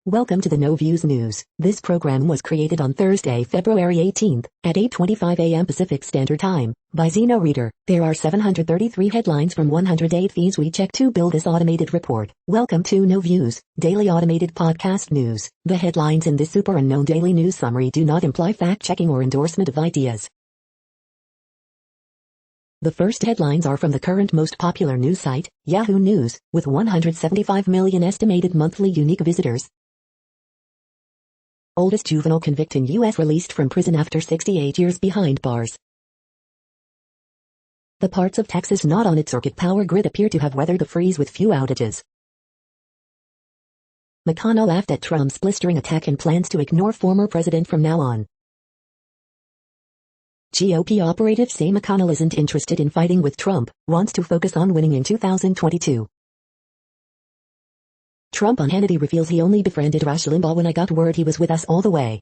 Welcome to the No Views News. This program was created on Thursday, February 18th, at 8:25 a.m. Pacific Standard Time, by Zeno Reader. There are 733 headlines from 108 feeds we check to build this automated report. Welcome to No Views, daily automated podcast news. The headlines in this super unknown daily news summary do not imply fact-checking or endorsement of ideas. The first headlines are from the current most popular news site, Yahoo News, with 175 million estimated monthly unique visitors. Oldest juvenile convict in U.S. released from prison after 68 years behind bars. The parts of Texas not on its circuit power grid appear to have weathered the freeze with few outages. McConnell laughed at Trump's blistering attack and plans to ignore former president from now on. GOP operatives say McConnell isn't interested in fighting with Trump, wants to focus on winning in 2022. Trump on Hannity reveals he only befriended Rush Limbaugh when I got word he was with us all the way.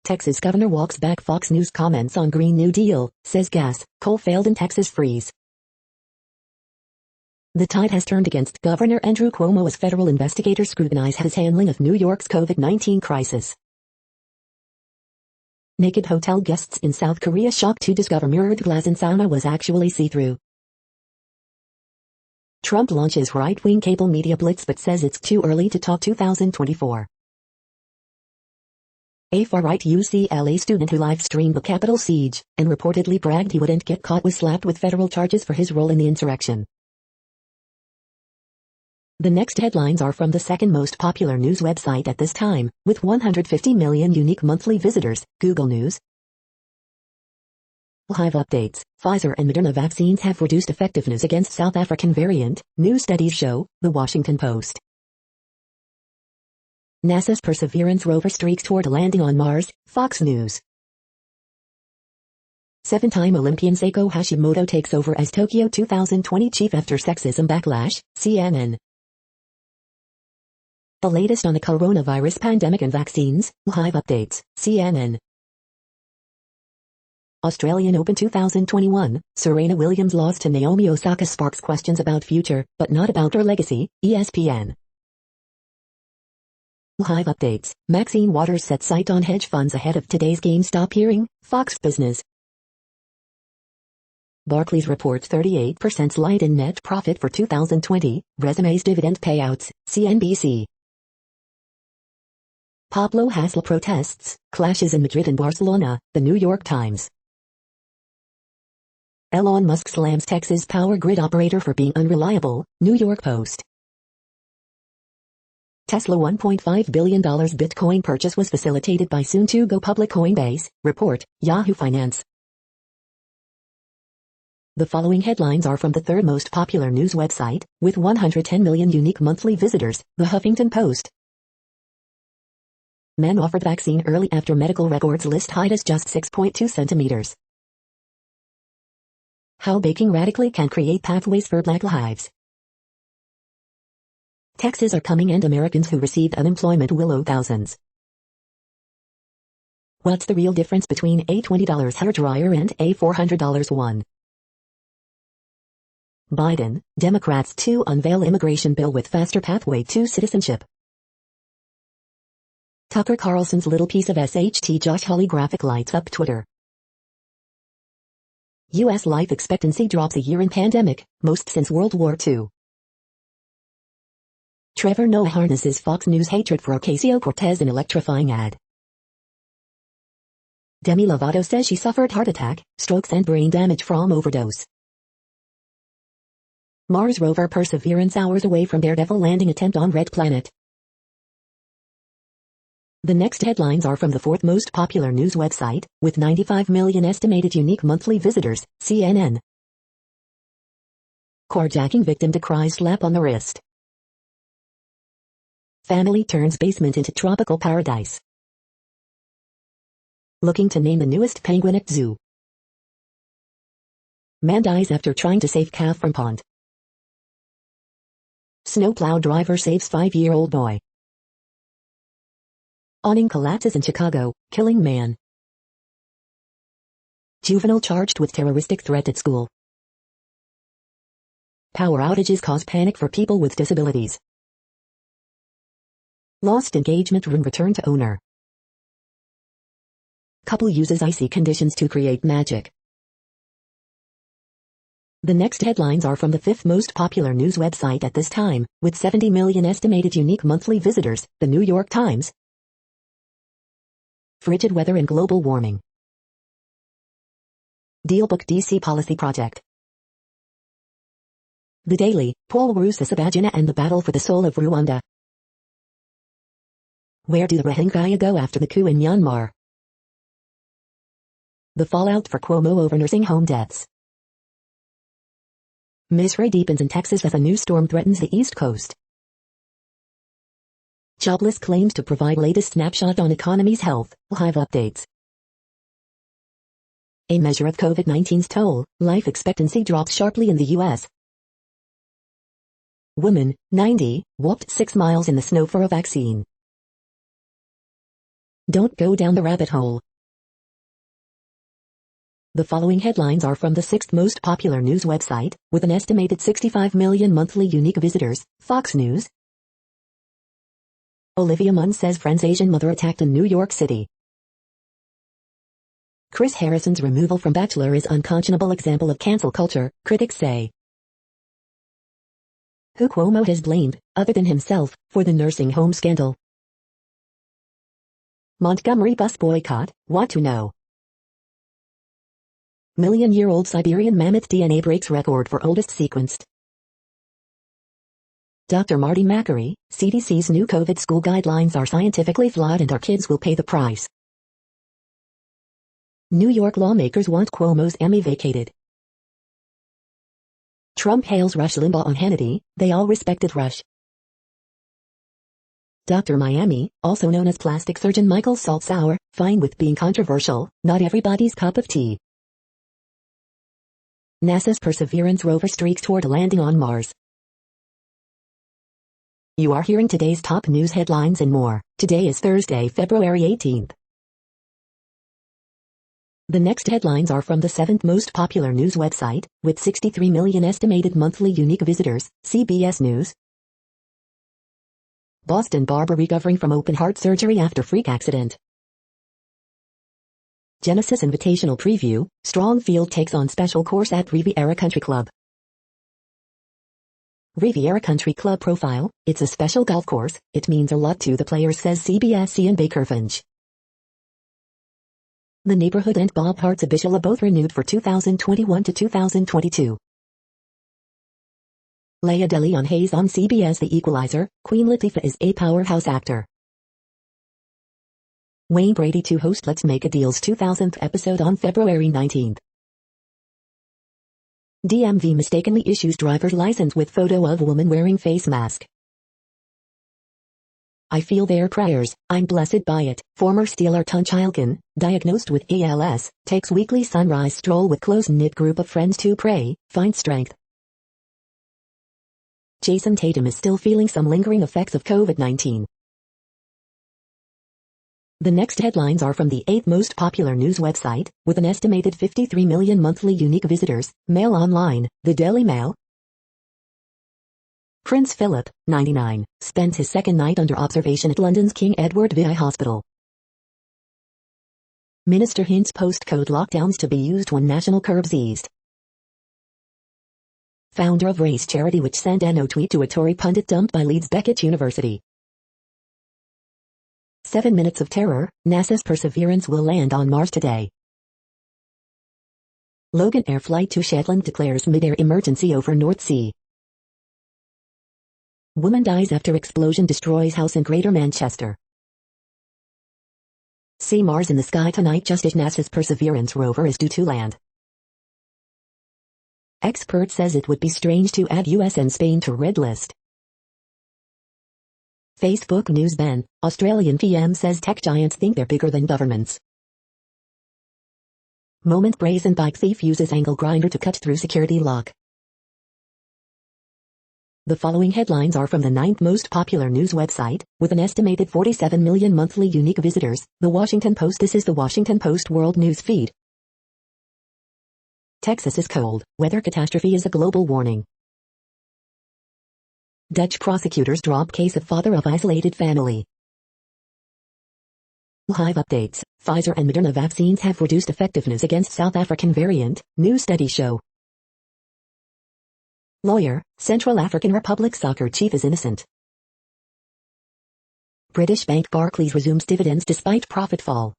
Texas governor walks back Fox News comments on Green New Deal, says gas, coal failed in Texas freeze. The tide has turned against Governor Andrew Cuomo as federal investigators scrutinize his handling of New York's COVID-19 crisis. Naked hotel guests in South Korea shocked to discover mirrored glass in sauna was actually see-through. Trump launches right-wing cable media blitz but says it's too early to talk 2024. A far-right UCLA student who live-streamed the Capitol siege and reportedly bragged he wouldn't get caught was slapped with federal charges for his role in the insurrection. The next headlines are from the second most popular news website at this time, with 150 million unique monthly visitors, Google News. Hive updates. Pfizer and Moderna vaccines have reduced effectiveness against South African variant, new studies show, The Washington Post. NASA's Perseverance rover streaks toward a landing on Mars, Fox News. Seven-time Olympian Seiko Hashimoto takes over as Tokyo 2020 chief after sexism backlash, CNN. The latest on the coronavirus pandemic and vaccines, Hive updates, CNN. Australian Open 2021, Serena Williams lost to Naomi Osaka sparks questions about future, but not about her legacy, ESPN. Hive updates, Maxine Waters sets sight on hedge funds ahead of today's GameStop hearing, Fox Business. Barclays reports 38% slide in net profit for 2020, resumes dividend payouts, CNBC. Pablo Hasél protests, clashes in Madrid and Barcelona, The New York Times. Elon Musk slams Texas power grid operator for being unreliable, New York Post. Tesla $1.5 billion Bitcoin purchase was facilitated by soon-to-go public Coinbase, report, Yahoo Finance. The following headlines are from the third most popular news website, with 110 million unique monthly visitors, The Huffington Post. Man offered vaccine early after medical records list height as just 6.2 centimeters. How baking radically can create pathways for Black lives. Taxes are coming and Americans who received unemployment will owe thousands. What's the real difference between a $20 hairdryer and a $400 one? Biden, Democrats to unveil immigration bill with faster pathway to citizenship. Tucker Carlson's little piece of SHT Josh Hawley graphic lights up Twitter. U.S. life expectancy drops a year in pandemic, most since World War II. Trevor Noah harnesses Fox News hatred for Ocasio-Cortez in electrifying ad. Demi Lovato says she suffered heart attack, strokes and brain damage from overdose. Mars rover Perseverance hours away from daredevil landing attempt on Red Planet. The next headlines are from the fourth most popular news website, with 95 million estimated unique monthly visitors, CNN. Carjacking victim decries slap on the wrist. Family turns basement into tropical paradise. Looking to name the newest penguin at zoo. Man dies after trying to save calf from pond. Snowplow driver saves 5-year-old boy. Awning collapses in Chicago, killing man. Juvenile charged with terroristic threat at school. Power outages cause panic for people with disabilities. Lost engagement ring returned to owner. Couple uses icy conditions to create magic. The next headlines are from the fifth most popular news website at this time, with 70 million estimated unique monthly visitors, the New York Times. Frigid weather and global warming. Dealbook DC Policy Project. The Daily, Paul Rusesabagina and the Battle for the Soul of Rwanda. Where do the Rohingya go after the coup in Myanmar? The fallout for Cuomo over nursing home deaths. Misery deepens in Texas as a new storm threatens the East Coast. Jobless claims to provide latest snapshot on economy's health, live updates. A measure of COVID-19's toll, life expectancy drops sharply in the U.S. Woman, 90, walked 6 miles in the snow for a vaccine. Don't go down the rabbit hole. The following headlines are from the sixth most popular news website, with an estimated 65 million monthly unique visitors, Fox News. Olivia Munn says friend's Asian mother attacked in New York City. Chris Harrison's removal from Bachelor is unconscionable example of cancel culture, critics say. Who Cuomo has blamed, other than himself, for the nursing home scandal. Montgomery bus boycott, want to know. Million-year-old Siberian mammoth DNA breaks record for oldest sequenced. Dr. Marty Makary, CDC's new COVID school guidelines are scientifically flawed and our kids will pay the price. New York lawmakers want Cuomo's Emmy vacated. Trump hails Rush Limbaugh on Hannity, they all respected Rush. Dr. Miami, also known as plastic surgeon Michael Saltzauer, fine with being controversial, not everybody's cup of tea. NASA's Perseverance rover streaks toward a landing on Mars. You are hearing today's top news headlines and more. Today is Thursday, February 18th. The next headlines are from the seventh most popular news website, with 63 million estimated monthly unique visitors, CBS News. Boston barber recovering from open heart surgery after freak accident. Genesis Invitational Preview, Strong Field takes on special course at Riviera Country Club. Riviera Country Club profile, it's a special golf course, it means a lot to the players, says CBS Ian Bakerfinch. The neighborhood and Bob Hart's Abishala both renewed for 2021 to 2022. Leah Deli on Hayes on CBS The Equalizer, Queen Latifah is a powerhouse actor. Wayne Brady to host Let's Make a Deal's 2000th episode on February 19th. DMV mistakenly issues driver's license with photo of woman wearing face mask. I feel their prayers, I'm blessed by it. Former Steeler Tunch Ilkin, diagnosed with ALS, takes weekly sunrise stroll with close-knit group of friends to pray, find strength. Jason Tatum is still feeling some lingering effects of COVID-19. The next headlines are from the eighth most popular news website, with an estimated 53 million monthly unique visitors, Mail Online, the Daily Mail. Prince Philip, 99, spends his second night under observation at London's King Edward VI Hospital. Minister hints postcode lockdowns to be used when national curbs eased. Founder of Race Charity which sent NO tweet to a Tory pundit dumped by Leeds Beckett University. 7 minutes of terror, NASA's Perseverance will land on Mars today. Logan Air flight to Shetland declares mid-air emergency over North Sea. Woman dies after explosion destroys house in Greater Manchester. See Mars in the sky tonight just as NASA's Perseverance rover is due to land. Expert says it would be strange to add US and Spain to red list. Facebook news ban, Australian PM says tech giants think they're bigger than governments. Moment brazen bike thief uses angle grinder to cut through security lock. The following headlines are from the ninth most popular news website, with an estimated 47 million monthly unique visitors, The Washington Post. This is The Washington Post World News Feed. Texas is cold, weather catastrophe is a global warning. Dutch prosecutors drop case of father of isolated family. Live updates. Pfizer and Moderna vaccines have reduced effectiveness against South African variant, new studies show. Lawyer, Central African Republic soccer chief is innocent. British bank Barclays resumes dividends despite profit fall.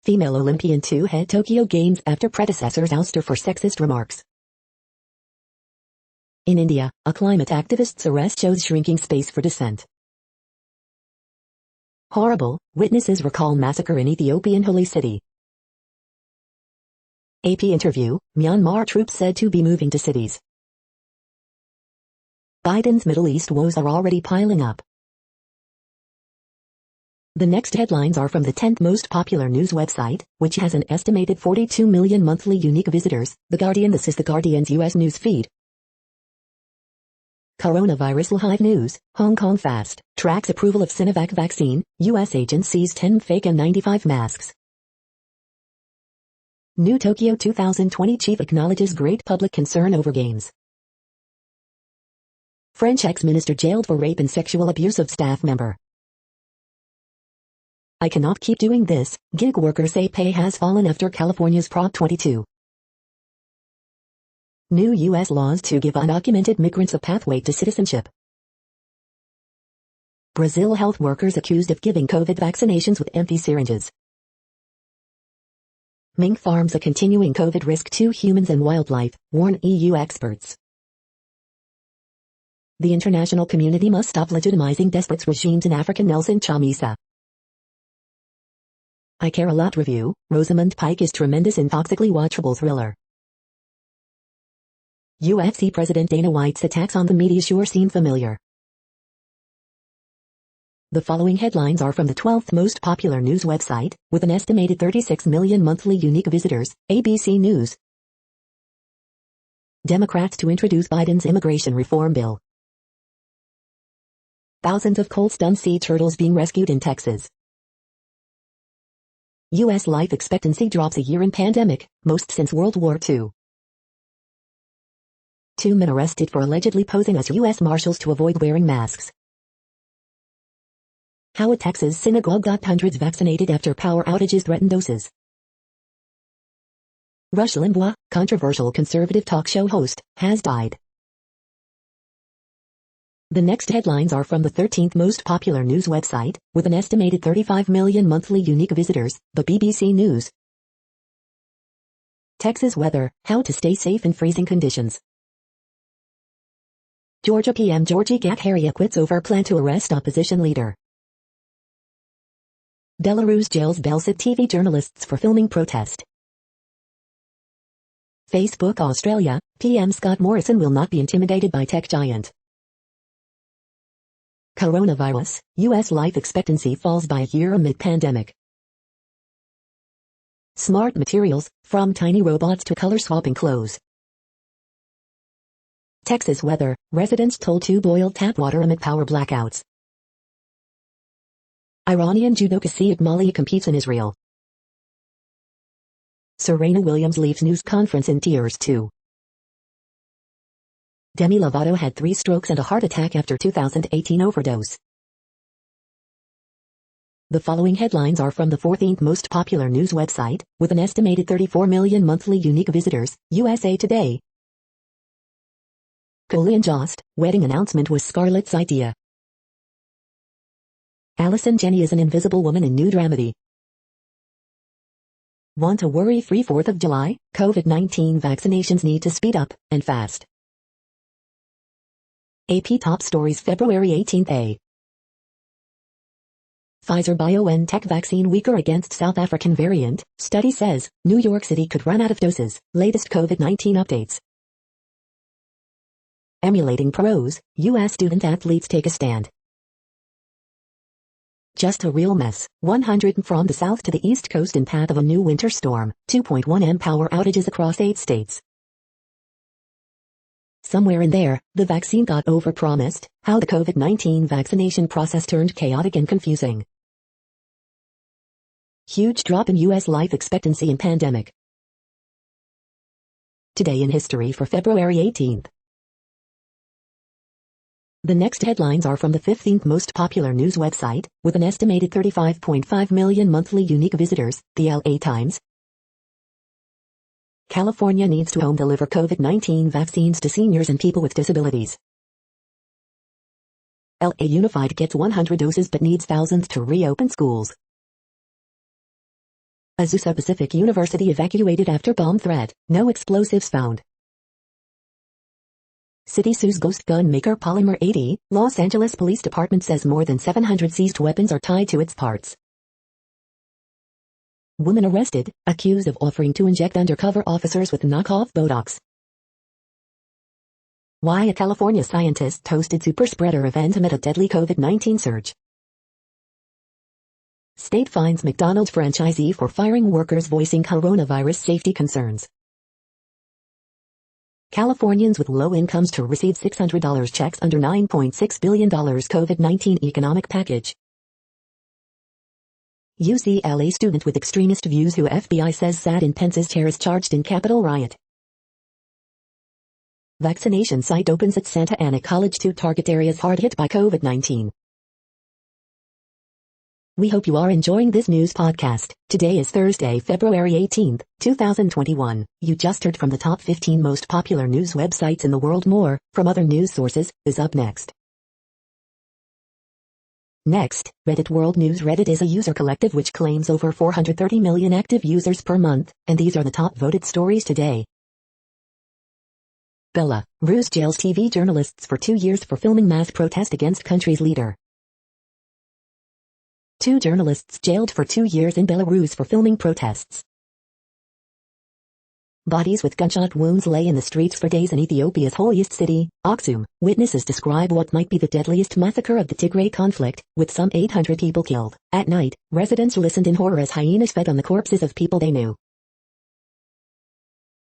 Female Olympian 2 head Tokyo Games after predecessors ouster for sexist remarks. In India, a climate activist's arrest shows shrinking space for dissent. Horrible, witnesses recall massacre in Ethiopian holy city. AP interview, Myanmar troops said to be moving to cities. Biden's Middle East woes are already piling up. The next headlines are from the 10th most popular news website, which has an estimated 42 million monthly unique visitors, The Guardian. This is The Guardian's U.S. news feed. Coronavirus live news, Hong Kong fast, tracks approval of Sinovac vaccine, U.S. agent sees 10 fake N95 masks. New Tokyo 2020 chief acknowledges great public concern over games. French ex-minister jailed for rape and sexual abuse of staff member. I cannot keep doing this, gig workers say pay has fallen after California's Prop 22. New U.S. laws to give undocumented migrants a pathway to citizenship. Brazil health workers accused of giving COVID vaccinations with empty syringes. Mink farms a continuing COVID risk to humans and wildlife, warn EU experts. The international community must stop legitimizing desperate regimes in Africa. Nelson Chamisa. I Care a Lot review, Rosamund Pike is tremendous in toxically watchable thriller. UFC President Dana White's attacks on the media sure seem familiar. The following headlines are from the 12th most popular news website, with an estimated 36 million monthly unique visitors, ABC News. Democrats to introduce Biden's immigration reform bill. Thousands of cold-stunned sea turtles being rescued in Texas. U.S. life expectancy drops a year in pandemic, most since World War II. 2 men arrested for allegedly posing as U.S. Marshals to avoid wearing masks. How a Texas synagogue got hundreds vaccinated after power outages threatened doses. Rush Limbaugh, controversial conservative talk show host, has died. The next headlines are from the 13th most popular news website, with an estimated 35 million monthly unique visitors, the BBC News. Texas weather, how to stay safe in freezing conditions. Georgia PM Georgie Gakharia quits over plan to arrest opposition leader. Belarus jails Belsit TV journalists for filming protest. Facebook Australia, PM Scott Morrison will not be intimidated by tech giant. Coronavirus, U.S. life expectancy falls by a year amid pandemic. Smart materials, from tiny robots to color-swapping clothes. Texas weather, residents told to boil tap water amid power blackouts. Iranian judoka Siad Mali competes in Israel. Serena Williams leaves news conference in tears too. Demi Lovato had 3 strokes and a heart attack after 2018 overdose. The following headlines are from the 14th most popular news website, with an estimated 34 million monthly unique visitors, USA Today. Coley and Jost, wedding announcement was Scarlett's idea. Allison Janney is an invisible woman in new dramedy. Want a worry-free 4th of July? COVID-19 vaccinations need to speed up, and fast. AP Top Stories February 18th. Pfizer BioNTech vaccine weaker against South African variant, study says, New York City could run out of doses, latest COVID-19 updates. Emulating pros, U.S. student athletes take a stand. Just a real mess, 100 from the south to the east coast in path of a new winter storm, 2.1 power outages across 8 states. Somewhere in there, the vaccine got overpromised, how the COVID-19 vaccination process turned chaotic and confusing. Huge drop in U.S. life expectancy in pandemic. Today in history for February 18th. The next headlines are from the 15th most popular news website, with an estimated 35.5 million monthly unique visitors, the LA Times. California needs to home deliver COVID-19 vaccines to seniors and people with disabilities. LA Unified gets 100 doses but needs thousands to reopen schools. Azusa Pacific University evacuated after bomb threat, no explosives found. City sues ghost gun maker Polymer 80, Los Angeles Police Department says more than 700 seized weapons are tied to its parts. Woman arrested, accused of offering to inject undercover officers with knockoff Botox. Why a California scientist hosted superspreader event amid a deadly COVID-19 surge. State fines McDonald's franchisee for firing workers voicing coronavirus safety concerns. Californians with low incomes to receive $600 checks under $9.6 billion COVID-19 economic package. UCLA student with extremist views who FBI says sat in Pence's chair is charged in Capitol riot. Vaccination site opens at Santa Ana College to target areas hard hit by COVID-19. We hope you are enjoying this news podcast. Today is Thursday, February 18th, 2021. You just heard from the top 15 most popular news websites in the world. More, from other news sources, is up next. Next, Reddit World News. Reddit is a user collective which claims over 430 million active users per month, and these are the top voted stories today. Belarus jails TV journalists for 2 years for filming mass protest against country's leader. 2 journalists jailed for 2 years in Belarus for filming protests. Bodies with gunshot wounds lay in the streets for days in Ethiopia's holiest city, Aksum. Witnesses describe what might be the deadliest massacre of the Tigray conflict, with some 800 people killed. At night, residents listened in horror as hyenas fed on the corpses of people they knew.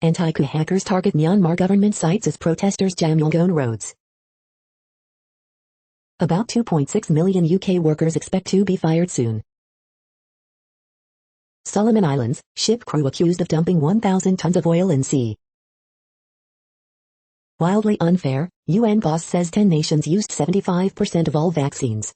Anti-coup hackers target Myanmar government sites as protesters jam Yangon roads. About 2.6 million UK workers expect to be fired soon. Solomon Islands, ship crew accused of dumping 1,000 tons of oil in sea. Wildly unfair, UN boss says 10 nations used 75% of all vaccines.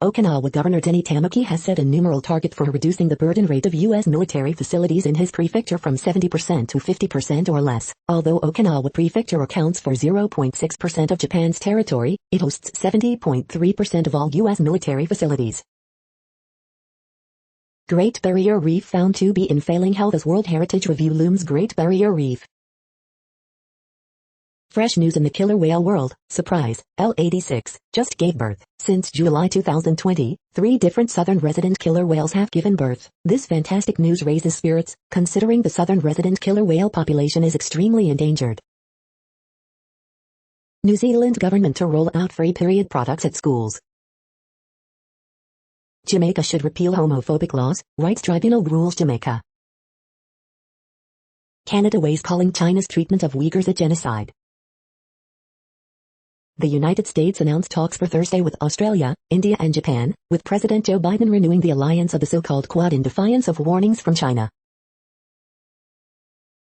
Okinawa Governor Denny Tamaki has set a numeral target for reducing the burden rate of U.S. military facilities in his prefecture from 70% to 50% or less. Although Okinawa Prefecture accounts for 0.6% of Japan's territory, it hosts 70.3% of all U.S. military facilities. Great Barrier Reef found to be in failing health as World Heritage Review looms. Great Barrier Reef. Fresh news in the killer whale world. Surprise, L86 just gave birth. Since July 2020, 3 different southern resident killer whales have given birth. This fantastic news raises spirits, considering the southern resident killer whale population is extremely endangered. New Zealand government to roll out free period products at schools. Jamaica should repeal homophobic laws, Rights Tribunal rules. Jamaica. Canada weighs calling China's treatment of Uyghurs a genocide. The United States announced talks for Thursday with Australia, India and Japan, with President Joe Biden renewing the alliance of the so-called Quad in defiance of warnings from China.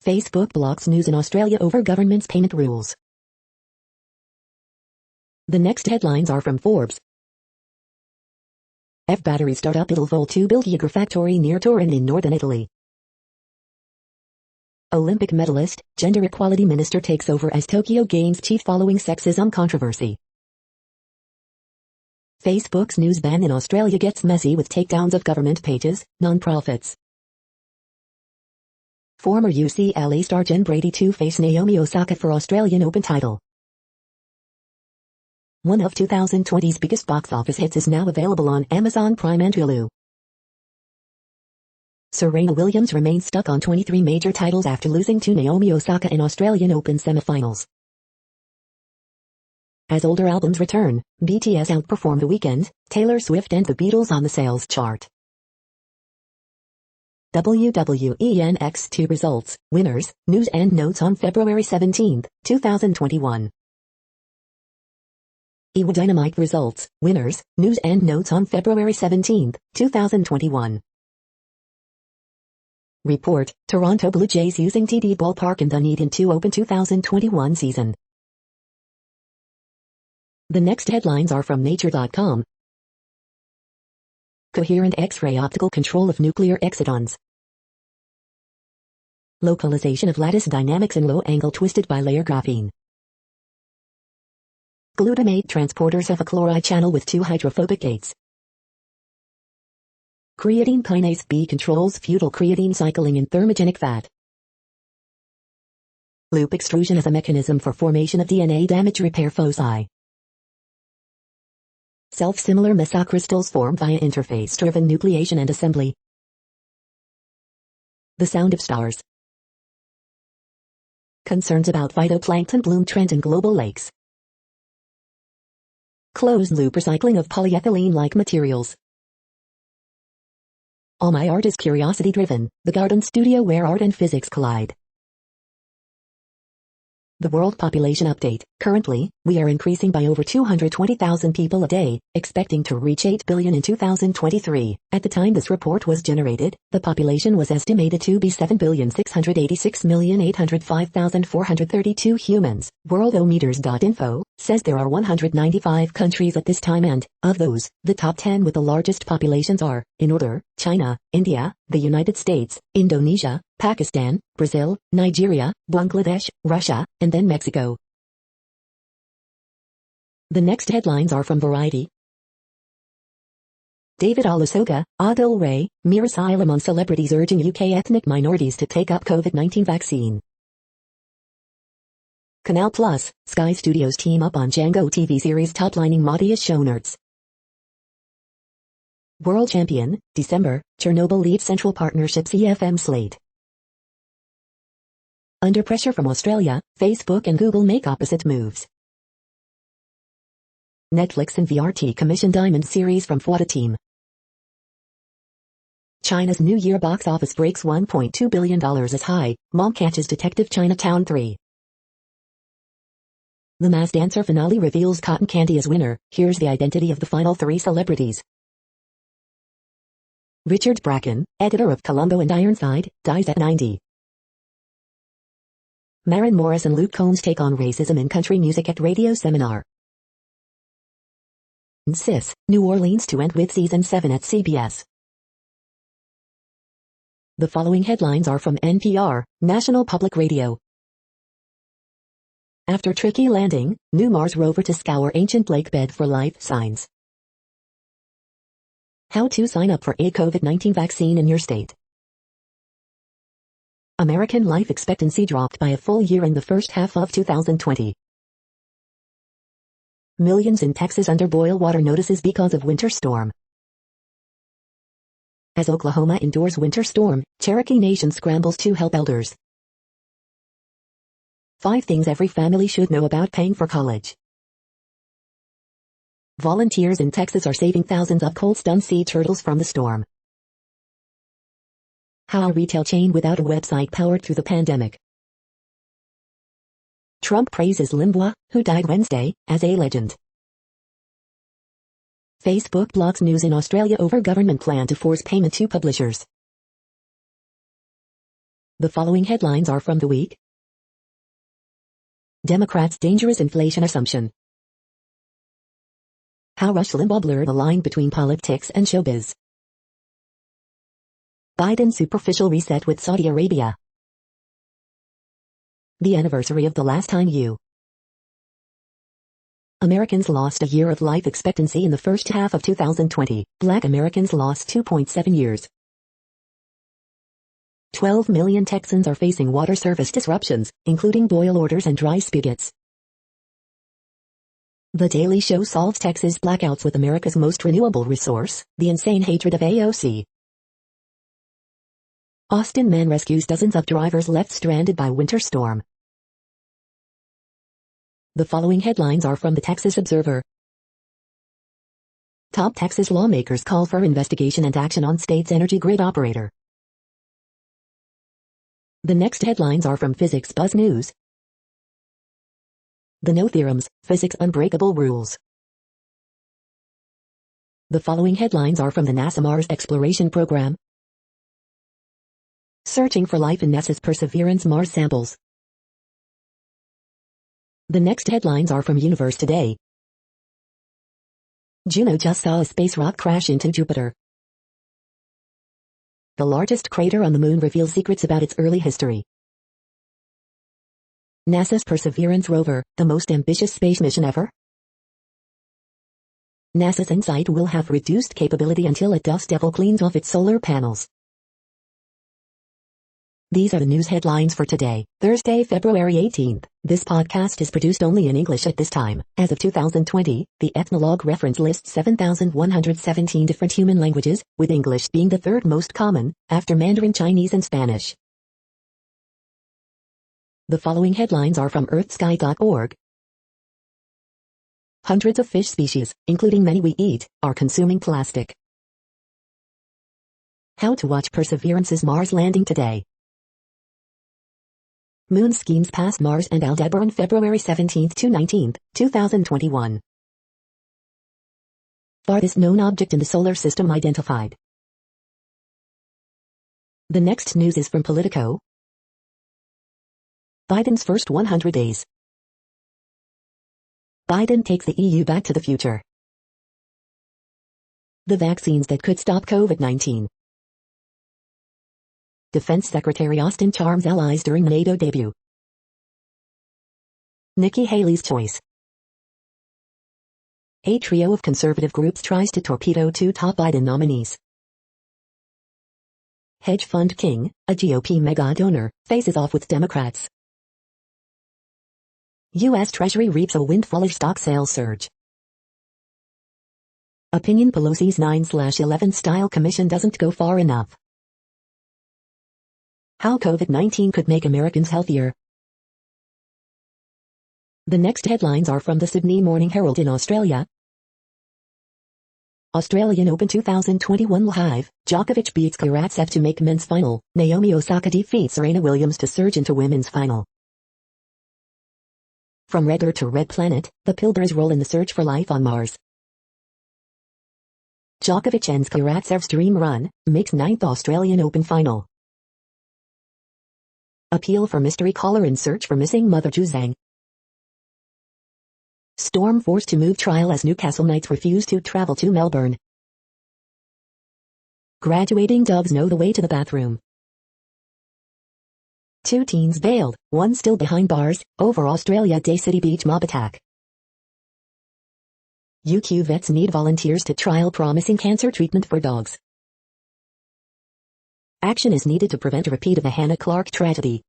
Facebook blocks news in Australia over government's payment rules. The next headlines are from Forbes. Battery startup Italvol to build Gigafactory near Turin in northern Italy. Olympic medalist, gender equality minister takes over as Tokyo Games chief following sexism controversy. Facebook's news ban in Australia gets messy with takedowns of government pages, non-profits. Former UCLA star Jen Brady to face Naomi Osaka for Australian Open title. One of 2020's biggest box office hits is now available on Amazon Prime and Hulu. Serena Williams remains stuck on 23 major titles after losing to Naomi Osaka in Australian Open semifinals. As older albums return, BTS outperform The Weeknd, Taylor Swift and the Beatles on the sales chart. WWE NXT results, winners, news and notes on February 17, 2021. EWA Dynamite results, winners, news and notes on February 17, 2021. Report, Toronto Blue Jays using TD Ballpark in the Need in 2 Open 2021 season. The next headlines are from Nature.com. Coherent X-ray optical control of nuclear excitons. Localization of lattice dynamics in low-angle twisted bilayer graphene. Glutamate transporters of a chloride channel with 2 hydrophobic gates. Creatine kinase B controls fetal creatine cycling in thermogenic fat. Loop extrusion as a mechanism for formation of DNA damage repair foci. Self-similar mesocrystals formed via interface-driven nucleation and assembly. The sound of stars. Concerns about phytoplankton bloom trend in global lakes. Closed-loop recycling of polyethylene-like materials. All my art is curiosity-driven, the garden studio where art and physics collide. The World Population Update. Currently, we are increasing by over 220,000 people a day, expecting to reach 8 billion in 2023. At the time this report was generated, the population was estimated to be 7,686,805,432 humans. Worldometers.info says there are 195 countries at this time and, of those, the top 10 with the largest populations are, in order, China, India, the United States, Indonesia, Pakistan, Brazil, Nigeria, Bangladesh, Russia, and then Mexico. The next headlines are from Variety. David Olusoga, Adil Ray, mere asylum on celebrities urging UK ethnic minorities to take up COVID-19 vaccine. Canal Plus, Sky Studios team up on Django TV series toplining Matthias Schoenaerts. World Champion, December, Chernobyl leads Central Partnership's EFM slate. Under pressure from Australia, Facebook and Google make opposite moves. Netflix and VRT commission Diamond series from Fwada team. China's New Year box office breaks $1.2 billion as high, mom catches Detective Chinatown 3. The Masked Dancer finale reveals Cotton Candy as winner. Here's the identity of the final 3 celebrities. Richard Bracken, editor of Columbo and Ironside, dies at 90. Maren Morris and Luke Combs take on racism in country music at radio seminar. Sis, New Orleans to end with season 7 at CBS. The following headlines are from NPR, National Public Radio. After tricky landing, new Mars rover to scour ancient lake bed for life signs. How to sign up for a COVID-19 vaccine in your state. American life expectancy dropped by a full year in the first half of 2020. Millions in Texas under boil water notices because of winter storm. As Oklahoma endures winter storm, Cherokee Nation scrambles to help elders. 5 things every family should know about paying for college. Volunteers in Texas are saving thousands of cold-stunned sea turtles from the storm. How a retail chain without a website powered through the pandemic. Trump praises Limbaugh, who died Wednesday, as a legend. Facebook blocks news in Australia over government plan to force payment to publishers. The following headlines are from The Week. Democrats' dangerous inflation assumption. How Rush Limbaugh blurred the line between politics and showbiz. Biden's superficial reset with Saudi Arabia. The anniversary of the last time you. Americans lost a year of life expectancy in the first half of 2020. Black Americans lost 2.7 years. 12 million Texans are facing water service disruptions, including boil orders and dry spigots. The Daily Show solves Texas blackouts with America's most renewable resource, the insane hatred of AOC. Austin man rescues dozens of drivers left stranded by winter storm. The following headlines are from the Texas Observer. Top Texas lawmakers call for investigation and action on state's energy grid operator. The next headlines are from Physics Buzz News. The No Theorems, Physics Unbreakable Rules. The following headlines are from the NASA Mars Exploration Program. Searching for life in NASA's Perseverance Mars samples. The next headlines are from Universe Today. Juno just saw a space rock crash into Jupiter. The largest crater on the moon reveals secrets about its early history. NASA's Perseverance rover, the most ambitious space mission ever? NASA's InSight will have reduced capability until a dust devil cleans off its solar panels. These are the news headlines for today, Thursday, February 18th. This podcast is produced only in English at this time. As of 2020, the Ethnologue reference lists 7,117 different human languages, with English being the third most common, after Mandarin Chinese and Spanish. The following headlines are from earthsky.org. Hundreds of fish species, including many we eat, are consuming plastic. How to watch Perseverance's Mars landing today. Moon schemes past Mars and Aldebaran February 17 to 19, 2021. Farthest known object in the solar system identified. The next news is from Politico. Biden's first 100 days. Biden takes the EU back to the future. The vaccines that could stop COVID-19. Defense Secretary Austin charms allies during NATO debut. Nikki Haley's choice. A trio of conservative groups tries to torpedo two top Biden nominees. Hedge fund king, a GOP mega donor, faces off with Democrats. U.S. Treasury reaps a windfall as stock sales surge. Opinion Pelosi's 9/11 style commission doesn't go far enough. How COVID-19 could make Americans healthier. The next headlines are from the Sydney Morning Herald in Australia. Australian Open 2021 live, Djokovic beats Karatsev to make men's final, Naomi Osaka defeats Serena Williams to surge into women's final. From Red Earth to Red Planet, the Pilbars roll in the search for life on Mars. Djokovic ends Karatsev's dream run, makes 9th Australian Open final. Appeal for mystery caller in search for missing mother Zhu Zhang. Storm forced to move trial as Newcastle Knights refuse to travel to Melbourne. Graduating dogs know the way to the bathroom. Two teens bailed, one still behind bars, over Australia Day City Beach mob attack. UQ vets need volunteers to trial promising cancer treatment for dogs. Action is needed to prevent a repeat of the Hannah Clark tragedy.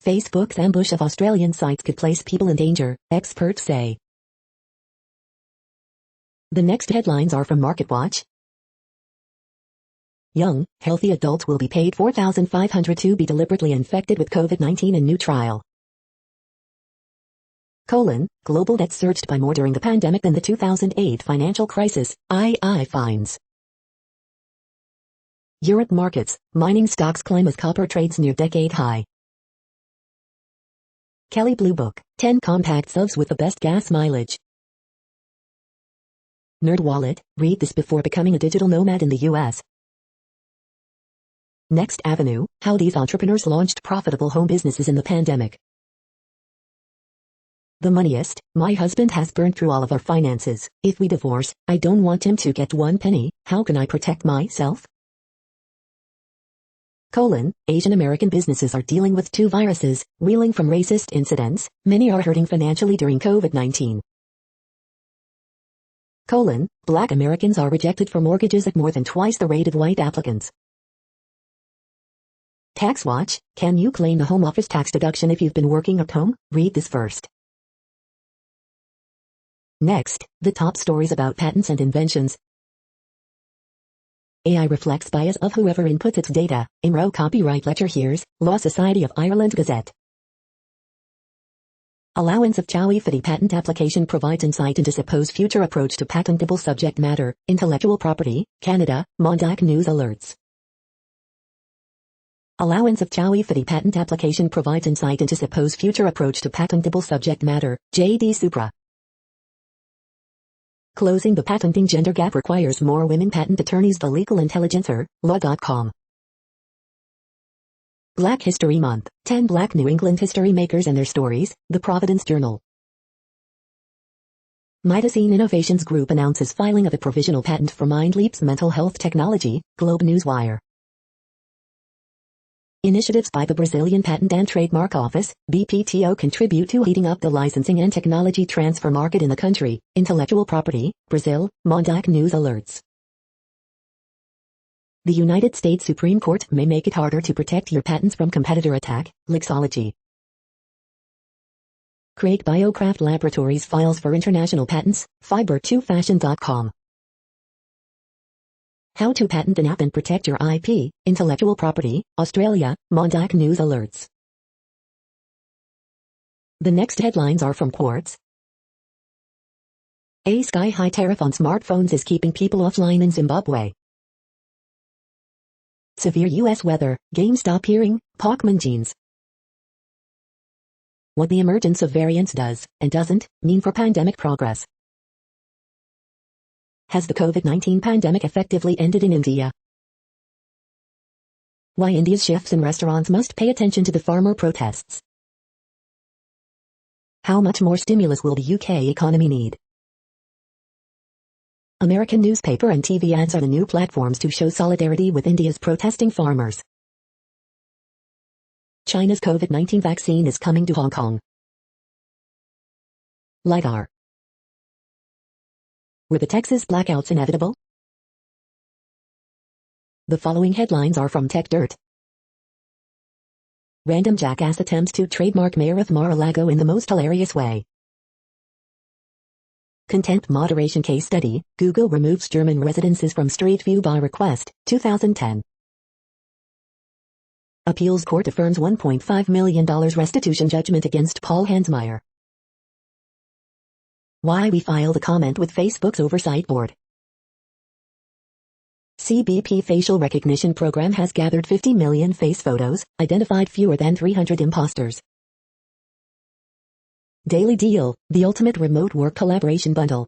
Facebook's ambush of Australian sites could place people in danger, experts say. The next headlines are from MarketWatch. Young, healthy adults will be paid $4,500 to be deliberately infected with COVID-19 in new trial. Global debt surged by more during the pandemic than the 2008 financial crisis, II finds. Europe markets, mining stocks climb as copper trades near decade high. Kelly Blue Book, 10 compact SUVs with the best gas mileage. NerdWallet, read this before becoming a digital nomad in the US. Next Avenue, how these entrepreneurs launched profitable home businesses in the pandemic. The Moneyest, my husband has burned through all of our finances. If we divorce, I don't want him to get one penny. How can I protect myself? Asian American businesses are dealing with two viruses, reeling from racist incidents. Many are hurting financially during COVID-19. Black Americans are rejected for mortgages at more than twice the rate of white applicants. TaxWatch, can you claim the home office tax deduction if you've been working at home? Read this first. Next, the top stories about patents and inventions. AI reflects bias of whoever inputs its data. IMRO copyright lecture hears, Law Society of Ireland Gazette. Allowance of Chowie-Fitty patent application provides insight into supposed future approach to patentable subject matter, intellectual property, Canada, Mondac News alerts. Allowance of Chowie-Fitty patent application provides insight into supposed future approach to patentable subject matter, JD Supra. Closing the patenting gender gap requires more women patent attorneys. The Legal Intelligencer, Law.com. Black History Month, 10 Black New England history makers and their stories, The Providence Journal. Midasine Innovations Group announces filing of a provisional patent for MindLeap's mental health technology, Globe Newswire. Initiatives by the Brazilian Patent and Trademark Office, BPTO, contribute to heating up the licensing and technology transfer market in the country. Intellectual property, Brazil, Mondac News alerts. The United States Supreme Court may make it harder to protect your patents from competitor attack, Lexology. Craig Biocraft Laboratories files for international patents, fiber2fashion.com. How to patent an app and protect your IP, intellectual property, Australia, Mondac News alerts. The next headlines are from Quartz. A sky-high tariff on smartphones is keeping people offline in Zimbabwe. Severe U.S. weather, GameStop hearing, Pacman jeans. What the emergence of variants does, and doesn't, mean for pandemic progress. Has the COVID-19 pandemic effectively ended in India? Why India's chefs and restaurants must pay attention to the farmer protests. How much more stimulus will the UK economy need? American newspaper and TV ads are the new platforms to show solidarity with India's protesting farmers. China's COVID-19 vaccine is coming to Hong Kong. LiDAR. Were the Texas blackouts inevitable? The following headlines are from TechDirt. Random jackass attempts to trademark mayor of Mar-a-Lago in the most hilarious way. Content moderation case study, Google removes German residences from Street View by request, 2010. Appeals court affirms $1.5 million restitution judgment against Paul Hansmeier. Why we filed a comment with Facebook's oversight board. CBP facial recognition program has gathered 50 million face photos, identified fewer than 300 imposters. Daily Deal, the ultimate remote work collaboration bundle.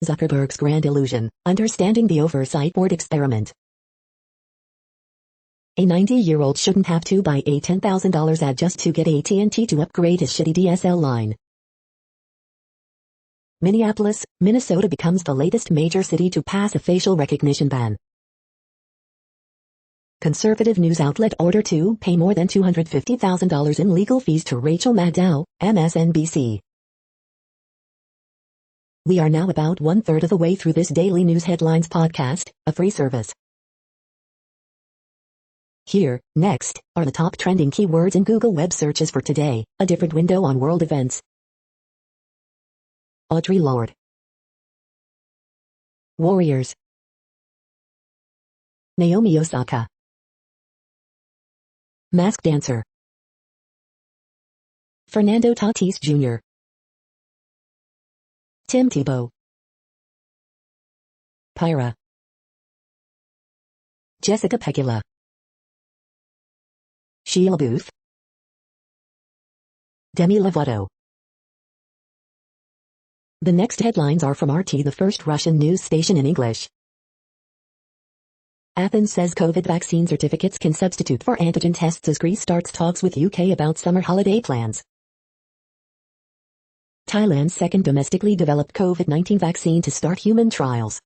Zuckerberg's grand illusion, understanding the oversight board experiment. A 90-year-old shouldn't have to buy a $10,000 ad just to get AT&T to upgrade his shitty DSL line. Minneapolis, Minnesota becomes the latest major city to pass a facial recognition ban. Conservative news outlet order to pay more than $250,000 in legal fees to Rachel Maddow, MSNBC. We are now about 1/3 of the way through this daily news headlines podcast, a free service. Here, next, are the top trending keywords in Google web searches for today, a different window on world events. Audre Lorde. Warriors. Naomi Osaka. Masked Dancer. Fernando Tatis Jr. Tim Tebow. Pyra. Jessica Pegula. Sheila Booth. Demi Lovato. The next headlines are from RT, the first Russian news station in English. Athens says COVID vaccine certificates can substitute for antigen tests as Greece starts talks with UK about summer holiday plans. Thailand's second domestically developed COVID-19 vaccine to start human trials.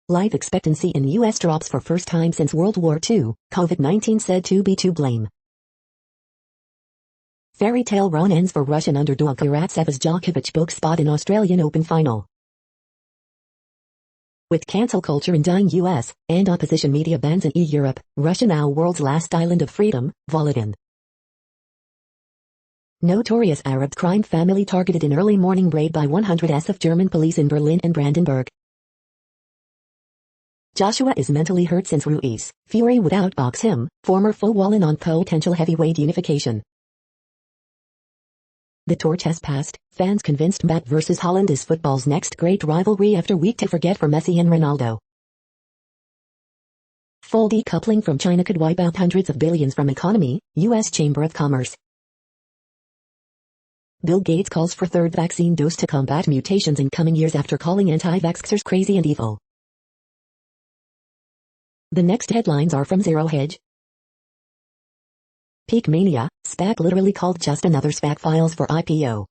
Life expectancy in U.S. drops for first time since World War II, COVID-19 said to be to blame. Fairy tale run ends for Russian underdog Karatseva's Djokovic book spot in Australian Open final. With cancel culture in dying U.S. and opposition media bans in Europe, Russia now world's last island of freedom, Volodin. Notorious Arab crime family targeted in early morning raid by 100 SF German police in Berlin and Brandenburg. Joshua is mentally hurt since Ruiz, Fury would outbox him, former foe Wallin on potential heavyweight unification. The torch has passed, fans convinced Mbappe vs Haaland is football's next great rivalry after week to forget for Messi and Ronaldo. Full decoupling from China could wipe out hundreds of billions from economy, U.S. Chamber of Commerce. Bill Gates calls for third vaccine dose to combat mutations in coming years after calling anti-vaxxers crazy and evil. The next headlines are from Zero Hedge. Peak Mania, SPAC literally called just another SPAC files for IPO.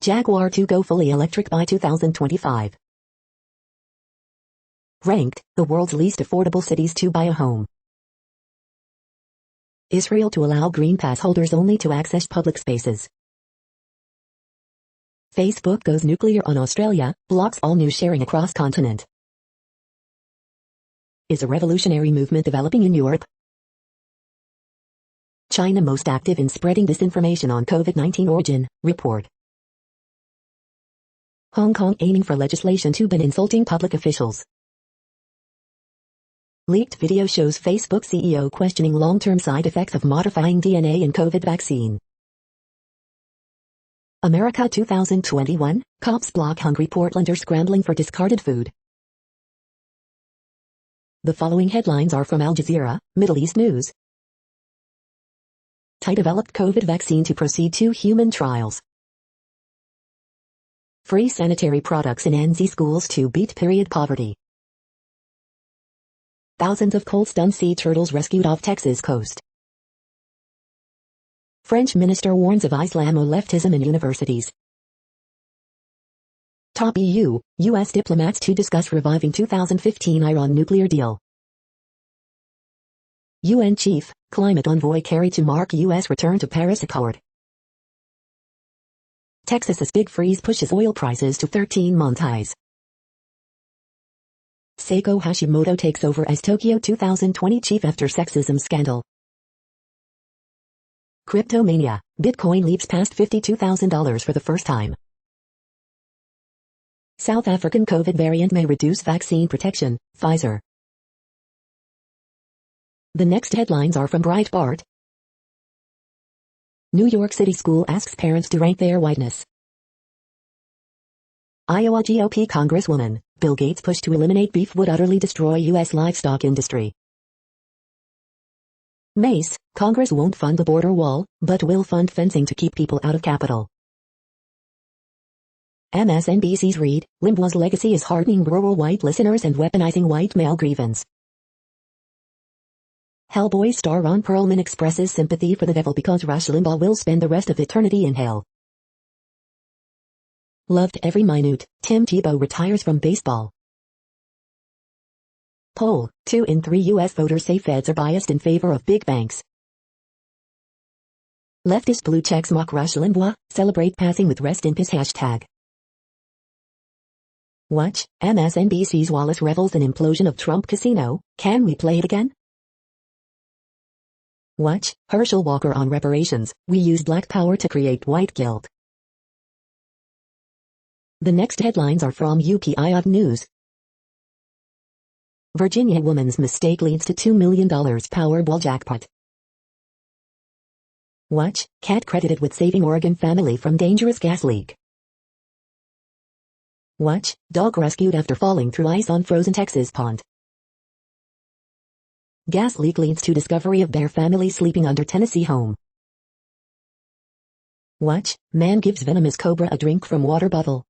Jaguar to go fully electric by 2025. Ranked, the world's least affordable cities to buy a home. Israel to allow Green Pass holders only to access public spaces. Facebook goes nuclear on Australia, blocks all news sharing across continent. Is a revolutionary movement developing in Europe? China most active in spreading disinformation on COVID-19 origin, report. Hong Kong aiming for legislation to ban insulting public officials. Leaked video shows Facebook CEO questioning long-term side effects of modifying DNA in COVID vaccine. America 2021, cops block hungry Portlander scrambling for discarded food. The following headlines are from Al Jazeera, Middle East News. Thai developed COVID vaccine to proceed to human trials. Free sanitary products in NZ schools to beat period poverty. Thousands of cold-stunned sea turtles rescued off Texas coast. French minister warns of Islamoleftism in universities. Top EU-US diplomats to discuss reviving 2015 Iran nuclear deal. UN chief, climate envoy Kerry to mark US return to Paris Accord. Texas's big freeze pushes oil prices to 13-month highs. Seiko Hashimoto takes over as Tokyo 2020 chief after sexism scandal. Cryptomania, Bitcoin leaps past $52,000 for the first time. South African COVID variant may reduce vaccine protection, Pfizer. The next headlines are from Breitbart. New York City school asks parents to rank their whiteness. Iowa GOP Congresswoman, Bill Gates push to eliminate beef would utterly destroy U.S. livestock industry. Mace, Congress won't fund the border wall, but will fund fencing to keep people out of Capitol. MSNBC's read, Limbaugh's legacy is hardening rural white listeners and weaponizing white male grievance. Hellboy star Ron Perlman expresses sympathy for the devil because Rush Limbaugh will spend the rest of eternity in hell. Loved every minute, Tim Tebow retires from baseball. Poll, 2 in 3 U.S. voters say feds are biased in favor of big banks. Leftist blue checks mock Rush Limbaugh, celebrate passing with rest in peace hashtag. Watch, MSNBC's Wallace revels in implosion of Trump casino, can we play it again? Watch, Herschel Walker on reparations, we use black power to create white guilt. The next headlines are from UPI News. Virginia woman's mistake leads to $2 million Powerball jackpot. Watch, cat credited with saving Oregon family from dangerous gas leak. Watch, dog rescued after falling through ice on frozen Texas pond. Gas leak leads to discovery of bear family sleeping under Tennessee home. Watch, man gives venomous cobra a drink from water bottle.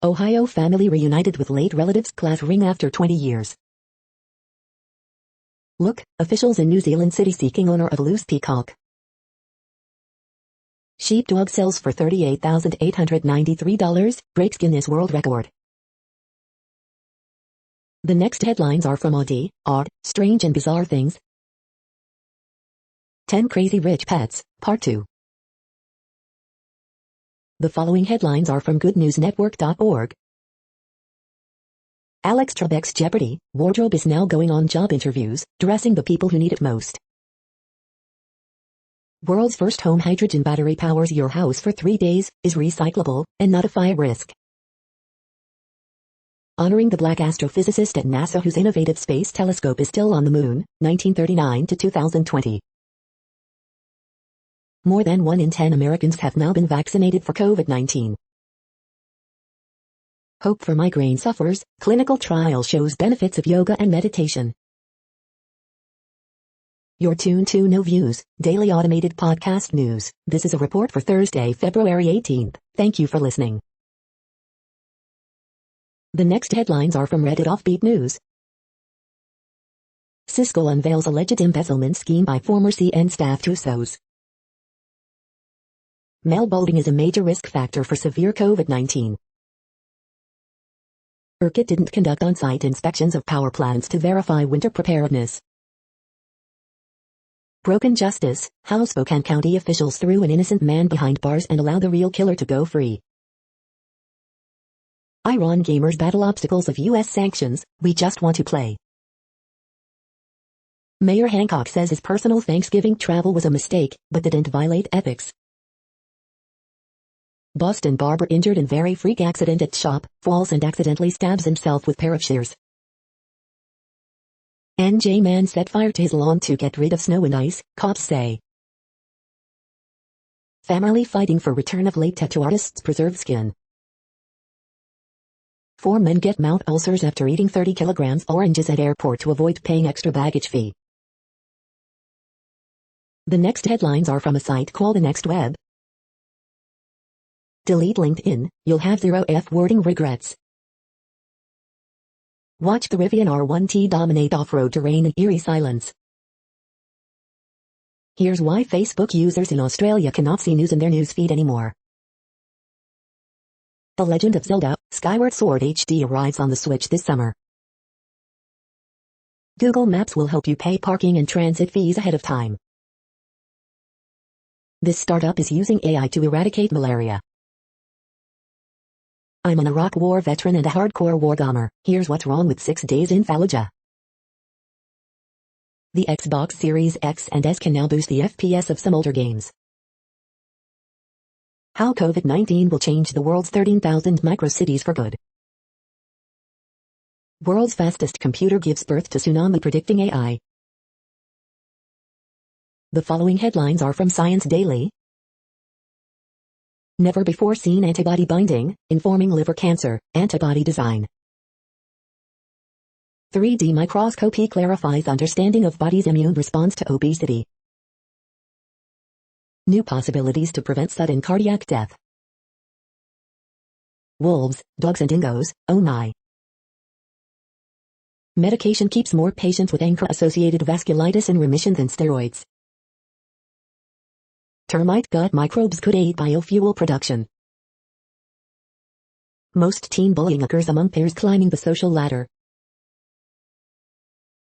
Ohio family reunited with late relatives class ring after 20 years. Look, officials in New Zealand city seeking owner of loose peacock. Sheepdog sells for $38,893, breaks Guinness World Record. The next headlines are from Odd, Strange and Bizarre Things. 10 Crazy Rich Pets, Part 2. The following headlines are from goodnewsnetwork.org. Alex Trebek's Jeopardy! Wardrobe is now going on job interviews, dressing the people who need it most. World's first home hydrogen battery powers your house for 3 days, is recyclable, and not a fire risk. Honoring the black astrophysicist at NASA whose innovative space telescope is still on the moon, 1939 to 2020. More than 1 in 10 Americans have now been vaccinated for COVID-19. Hope for migraine sufferers, clinical trial shows benefits of yoga and meditation. You're tuned to No Views, daily automated podcast news. This is a report for Thursday, February 18th. Thank you for listening. The next headlines are from Reddit Offbeat News. Cisco unveils alleged embezzlement scheme by former CN staff to SOs. Male balding is a major risk factor for severe COVID-19. ERCOT didn't conduct on-site inspections of power plants to verify winter preparedness. Broken justice, how Spokane County officials threw an innocent man behind bars and allowed the real killer to go free. Iran gamers battle obstacles of U.S. sanctions, we just want to play. Mayor Hancock says his personal Thanksgiving travel was a mistake, but didn't violate ethics. Boston barber injured in very freak accident at shop, falls and accidentally stabs himself with pair of shears. NJ man set fire to his lawn to get rid of snow and ice, cops say. Family fighting for return of late tattoo artist's preserved skin. 4 men get mouth ulcers after eating 30 kilograms oranges at airport to avoid paying extra baggage fee. The next headlines are from a site called The Next Web. Delete LinkedIn, you'll have 0 F-wording regrets. Watch the Rivian R1T dominate off-road terrain in eerie silence. Here's why Facebook users in Australia cannot see news in their newsfeed anymore. The Legend of Zelda, Skyward Sword HD arrives on the Switch this summer. Google Maps will help you pay parking and transit fees ahead of time. This startup is using AI to eradicate malaria. I'm an Iraq War veteran and a hardcore wargamer. Here's what's wrong with 6 days in Fallujah. The Xbox Series X and S can now boost the FPS of some older games. How COVID-19 will change the world's 13,000 microcities for good. World's fastest computer gives birth to tsunami predicting AI. The following headlines are from Science Daily. Never before seen antibody binding, informing liver cancer, antibody design. 3D microscopy clarifies understanding of body's immune response to obesity. New possibilities to prevent sudden cardiac death. Wolves, dogs and dingoes, oh my. Medication keeps more patients with ANCA-associated vasculitis in remission than steroids. Termite gut microbes could aid biofuel production. Most teen bullying occurs among peers climbing the social ladder.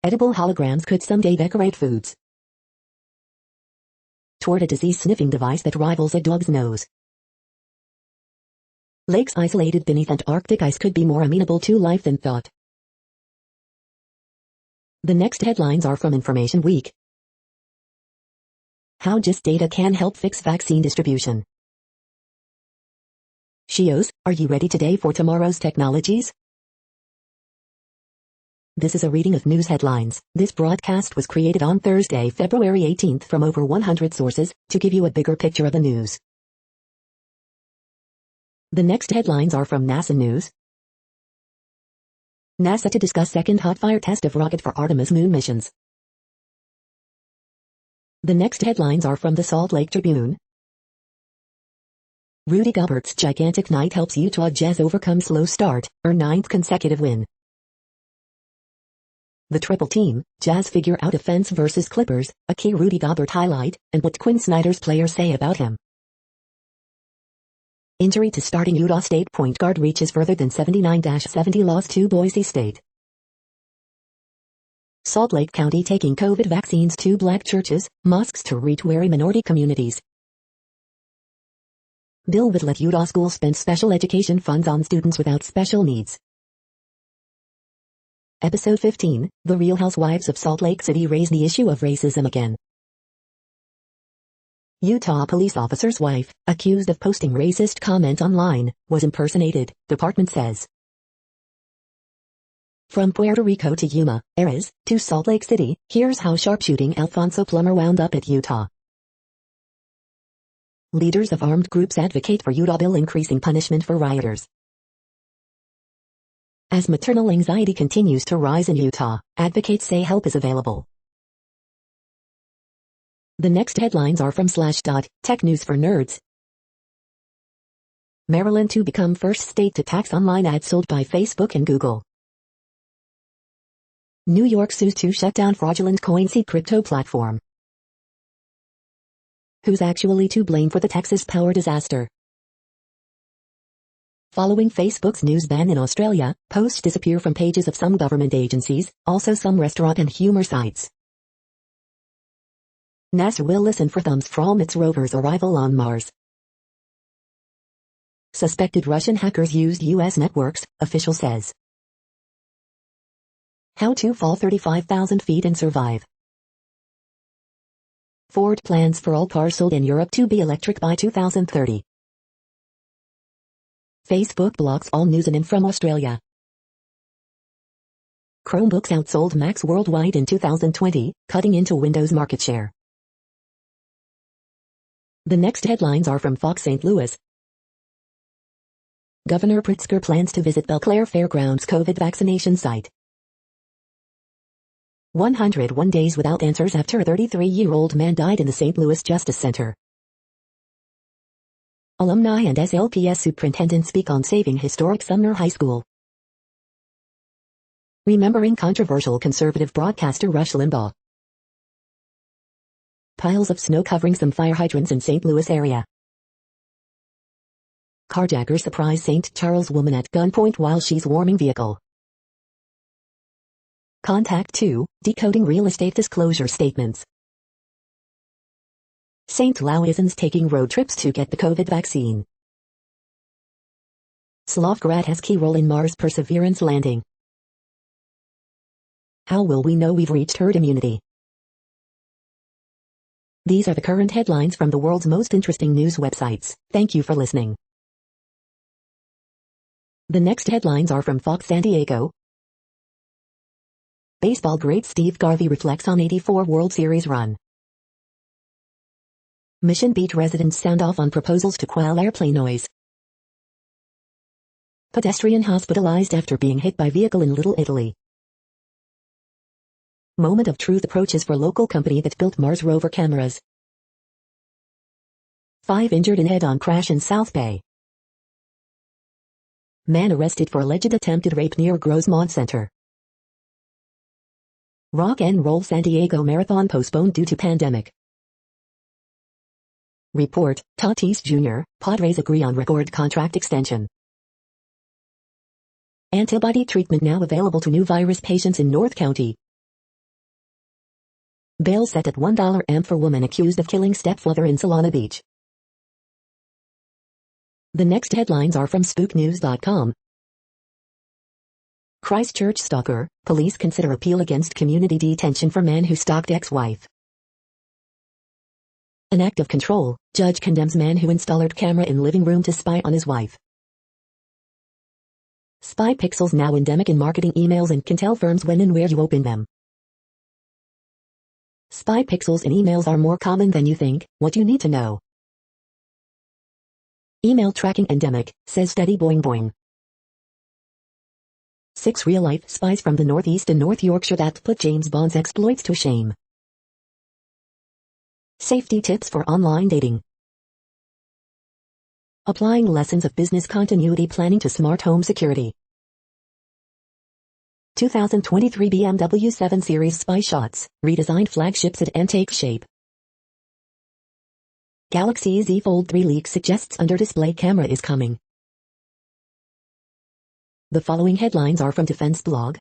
Edible holograms could someday decorate foods. Toward a disease-sniffing device that rivals a dog's nose. Lakes isolated beneath Antarctic ice could be more amenable to life than thought. The next headlines are from Information Week. How GIS data can help fix vaccine distribution. Shios, are you ready today for tomorrow's technologies? This is a reading of news headlines. This broadcast was created on Thursday, February 18th from over 100 sources, to give you a bigger picture of the news. The next headlines are from NASA News. NASA to discuss second hot fire test of rocket for Artemis moon missions. The next headlines are from the Salt Lake Tribune. Rudy Gobert's gigantic night helps Utah Jazz overcome slow start, earn 9th consecutive win. The triple team, Jazz figure out offense versus Clippers, a key Rudy Gobert highlight, and what Quinn Snyder's players say about him. Injury to starting Utah State point guard reaches further than 79-70 loss to Boise State. Salt Lake County taking COVID vaccines to black churches, mosques to reach wary minority communities. Bill would let Utah schools spend special education funds on students without special needs. Episode 15, The Real Housewives of Salt Lake City raise the issue of racism again. Utah police officer's wife, accused of posting racist comments online, was impersonated, department says. From Puerto Rico to Yuma, Aries, to Salt Lake City, here's how sharpshooting Alfonso Plummer wound up at Utah. Leaders of armed groups advocate for Utah bill increasing punishment for rioters. As maternal anxiety continues to rise in Utah, advocates say help is available. The next headlines are from Slashdot, Tech News for Nerds. Maryland to become first state to tax online ads sold by Facebook and Google. New York sues to shut down fraudulent CoinSeed crypto platform. Who's actually to blame for the Texas power disaster? Following Facebook's news ban in Australia, posts disappear from pages of some government agencies, also some restaurant and humor sites. NASA will listen for thumbs from its rover's arrival on Mars. Suspected Russian hackers used U.S. networks, official says. How to fall 35,000 feet and survive. Ford plans for all cars sold in Europe to be electric by 2030. Facebook blocks all news and info from Australia. Chromebooks outsold Macs worldwide in 2020, cutting into Windows market share. The next headlines are from Fox St. Louis. Governor Pritzker plans to visit Belclair Fairgrounds COVID vaccination site. 101 days without answers after a 33-year-old man died in the St. Louis Justice Center. Alumni and SLPS superintendents speak on saving historic Sumner High School. Remembering controversial conservative broadcaster Rush Limbaugh. Piles of snow covering some fire hydrants in St. Louis area. Carjacker surprise St. Charles woman at gunpoint while she's warming vehicle. Contact 2, decoding real estate disclosure statements. St. Louisans taking road trips to get the COVID vaccine. Slavgrad has key role in Mars Perseverance landing. How will we know we've reached herd immunity? These are the current headlines from the world's most interesting news websites. Thank you for listening. The next headlines are from Fox San Diego. Baseball great Steve Garvey reflects on '84 World Series run. Mission Beach residents sound off on proposals to quell airplane noise. Pedestrian hospitalized after being hit by vehicle in Little Italy. Moment of truth approaches for local company that built Mars rover cameras. 5 injured in head-on crash in South Bay. Man arrested for alleged attempted rape near Grossmont Center. Rock and Roll San Diego Marathon postponed due to pandemic. Report, Tatis Jr., Padres agree on record contract extension. Antibody treatment now available to new virus patients in North County. Bail set at $1 for woman accused of killing stepfather in Solana Beach. The next headlines are from spooknews.com. Christchurch stalker, police consider appeal against community detention for man who stalked ex-wife. An act of control, judge condemns man who installed camera in living room to spy on his wife. Spy pixels now endemic in marketing emails and can tell firms when and where you open them. Spy pixels in emails are more common than you think. What you need to know. Email tracking endemic, says Steady Boing Boing. 6 real-life spies from the Northeast and North Yorkshire that put James Bond's exploits to shame. Safety tips for online dating. Applying lessons of business continuity planning to smart home security. 2023 BMW 7 Series spy shots, redesigned flagships at and take shape. Galaxy Z Fold 3 leak suggests under-display camera is coming. The following headlines are from Defense Blog.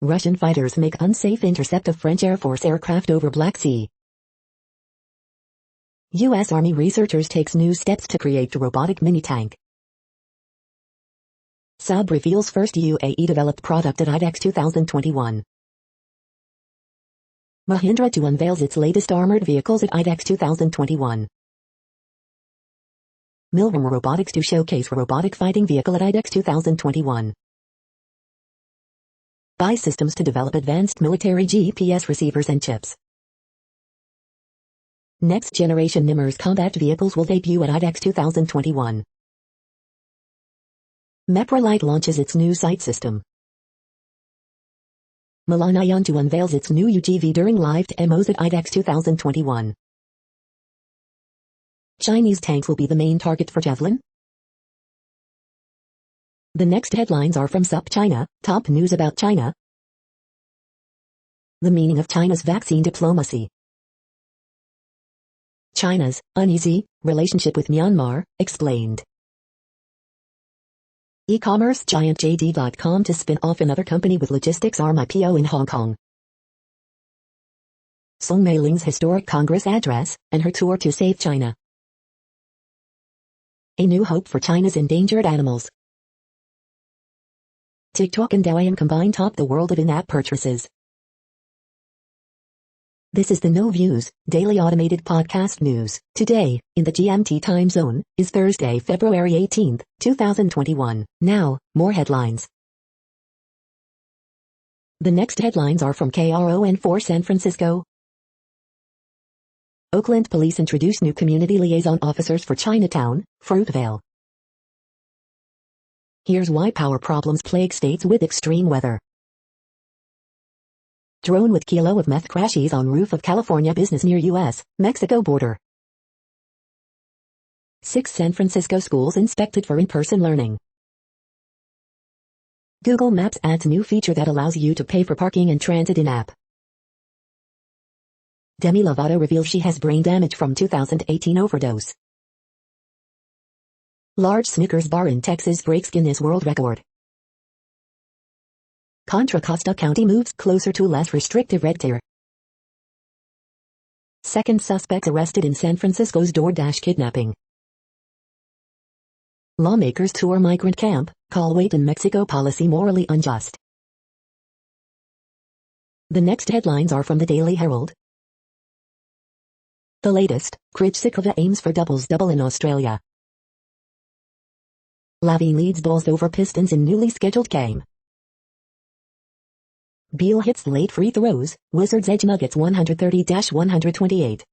Russian fighters make unsafe intercept of French Air Force aircraft over Black Sea. U.S. Army researchers takes new steps to create a robotic mini-tank. Saab reveals first UAE-developed product at IDEX 2021. Mahindra to unveils its latest armored vehicles at IDEX 2021. Milram Robotics to showcase robotic fighting vehicle at IDEX 2021. Buy systems to develop advanced military GPS receivers and chips. Next generation NIMRS combat vehicles will debut at IDEX 2021. Meprolite launches its new sight system. Milan Ion 2 unveils its new UGV during live demos at IDEX 2021. Chinese tanks will be the main target for Javelin. The next headlines are from SUP China, top news about China. The meaning of China's vaccine diplomacy. China's uneasy relationship with Myanmar, explained. E-commerce giant JD.com to spin off another company with logistics arm IPO in Hong Kong. Song Meiling's historic Congress address, and her tour to save China. A new hope for China's endangered animals. TikTok and Douyin combine top the world of in-app purchases. This is the No Views, daily automated podcast news. Today, in the GMT time zone, is Thursday, February 18, 2021. Now, more headlines. The next headlines are from KRON4 San Francisco. Oakland police introduce new community liaison officers for Chinatown, Fruitvale. Here's why power problems plague states with extreme weather. Drone with kilo of meth crashes on roof of California business near U.S.-Mexico border. 6 San Francisco schools inspected for in-person learning. Google Maps adds new feature that allows you to pay for parking and transit in-app. Demi Lovato reveals she has brain damage from 2018 overdose. Large Snickers bar in Texas breaks Guinness World Record. Contra Costa County moves closer to less restrictive red tier. Second suspect arrested in San Francisco's DoorDash kidnapping. Lawmakers tour migrant camp, call wait in Mexico policy morally unjust. The next headlines are from the Daily Herald. The latest, Krejcikova aims for double in Australia. Lavine leads Bulls over Pistons in newly scheduled game. Beal hits late free throws, Wizards edge Nuggets 130-128.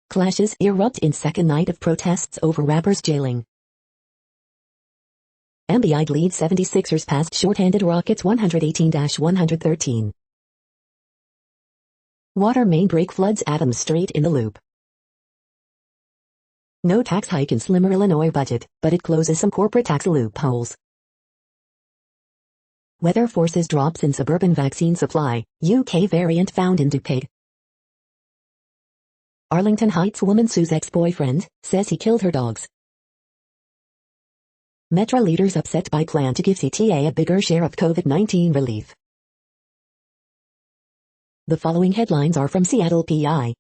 Clashes erupt in second night of protests over rappers jailing. NBA lead 76ers past shorthanded Rockets 118-113. Water main break floods Adams Street in the Loop. No tax hike in slimmer Illinois budget, but it closes some corporate tax loopholes. Weather forces drops in suburban vaccine supply, UK variant found in Dupig. Arlington Heights woman sues ex-boyfriend, says he killed her dogs. Metro leaders upset by plan to give CTA a bigger share of COVID-19 relief. The following headlines are from Seattle PI.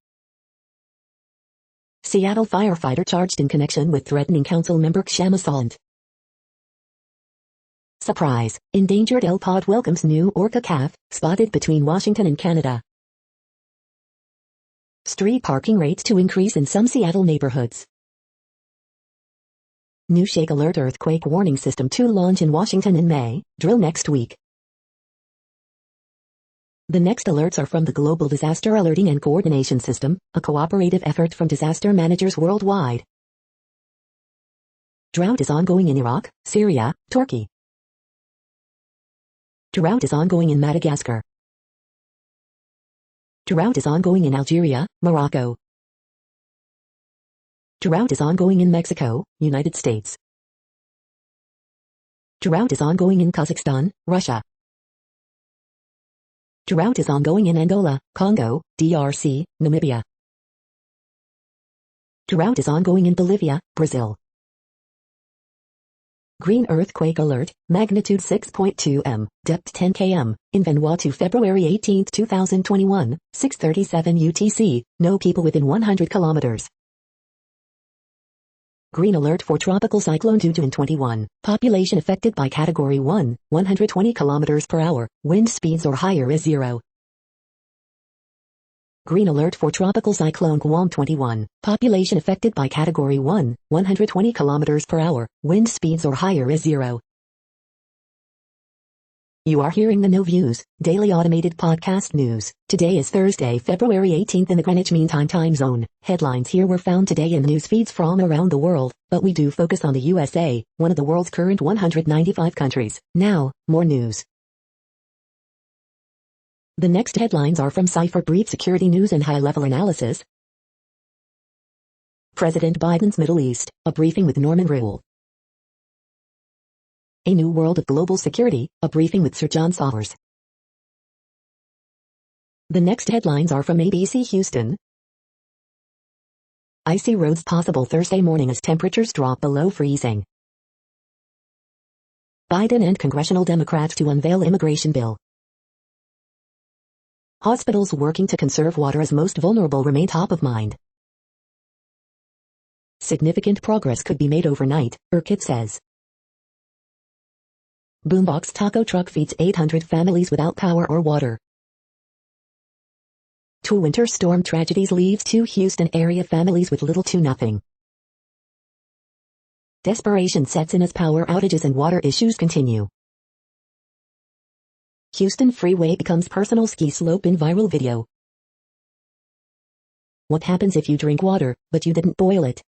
Seattle firefighter charged in connection with threatening council member sham assault. Surprise, endangered L pod welcomes new orca calf, spotted between Washington and Canada. Street parking rates to increase in some Seattle neighborhoods. New shake alert earthquake warning system to launch in Washington in May, drill next week. The next alerts are from the Global Disaster Alerting and Coordination System, a cooperative effort from disaster managers worldwide. Drought is ongoing in Iraq, Syria, Turkey. Drought is ongoing in Madagascar. Drought is ongoing in Algeria, Morocco. Drought is ongoing in Mexico, United States. Drought is ongoing in Kazakhstan, Russia. Drought is ongoing in Angola, Congo, DRC, Namibia. Drought is ongoing in Bolivia, Brazil. Green earthquake alert, magnitude 6.2 m, depth 10 km, in Vanuatu February 18, 2021, 6:37 UTC, no people within 100 kilometers. Green alert for tropical cyclone Dudu in 21, population affected by category 1, 120 kilometers per hour, wind speeds or higher is 0. Green alert for tropical cyclone Guam 21, population affected by category 1, 120 kilometers per hour, wind speeds or higher is 0. You are hearing the No Views, daily automated podcast news. Today is Thursday, February 18th in the Greenwich Mean Time zone. Headlines here were found today in news feeds from around the world, but we do focus on the USA, one of the world's current 195 countries. Now, more news. The next headlines are from Cipher Brief Security News and High-Level Analysis. President Biden's Middle East, a briefing with Norman Rule. A New World of Global Security, a briefing with Sir John Sawers. The next headlines are from ABC Houston. Icy roads possible Thursday morning as temperatures drop below freezing. Biden and congressional Democrats to unveil immigration bill. Hospitals working to conserve water as most vulnerable remain top of mind. Significant progress could be made overnight, Urquhart says. Boombox taco truck feeds 800 families without power or water. Two winter storm tragedies leaves 2 Houston area families with little to nothing. Desperation sets in as power outages and water issues continue. Houston freeway becomes personal ski slope in viral video. What happens if you drink water, but you didn't boil it?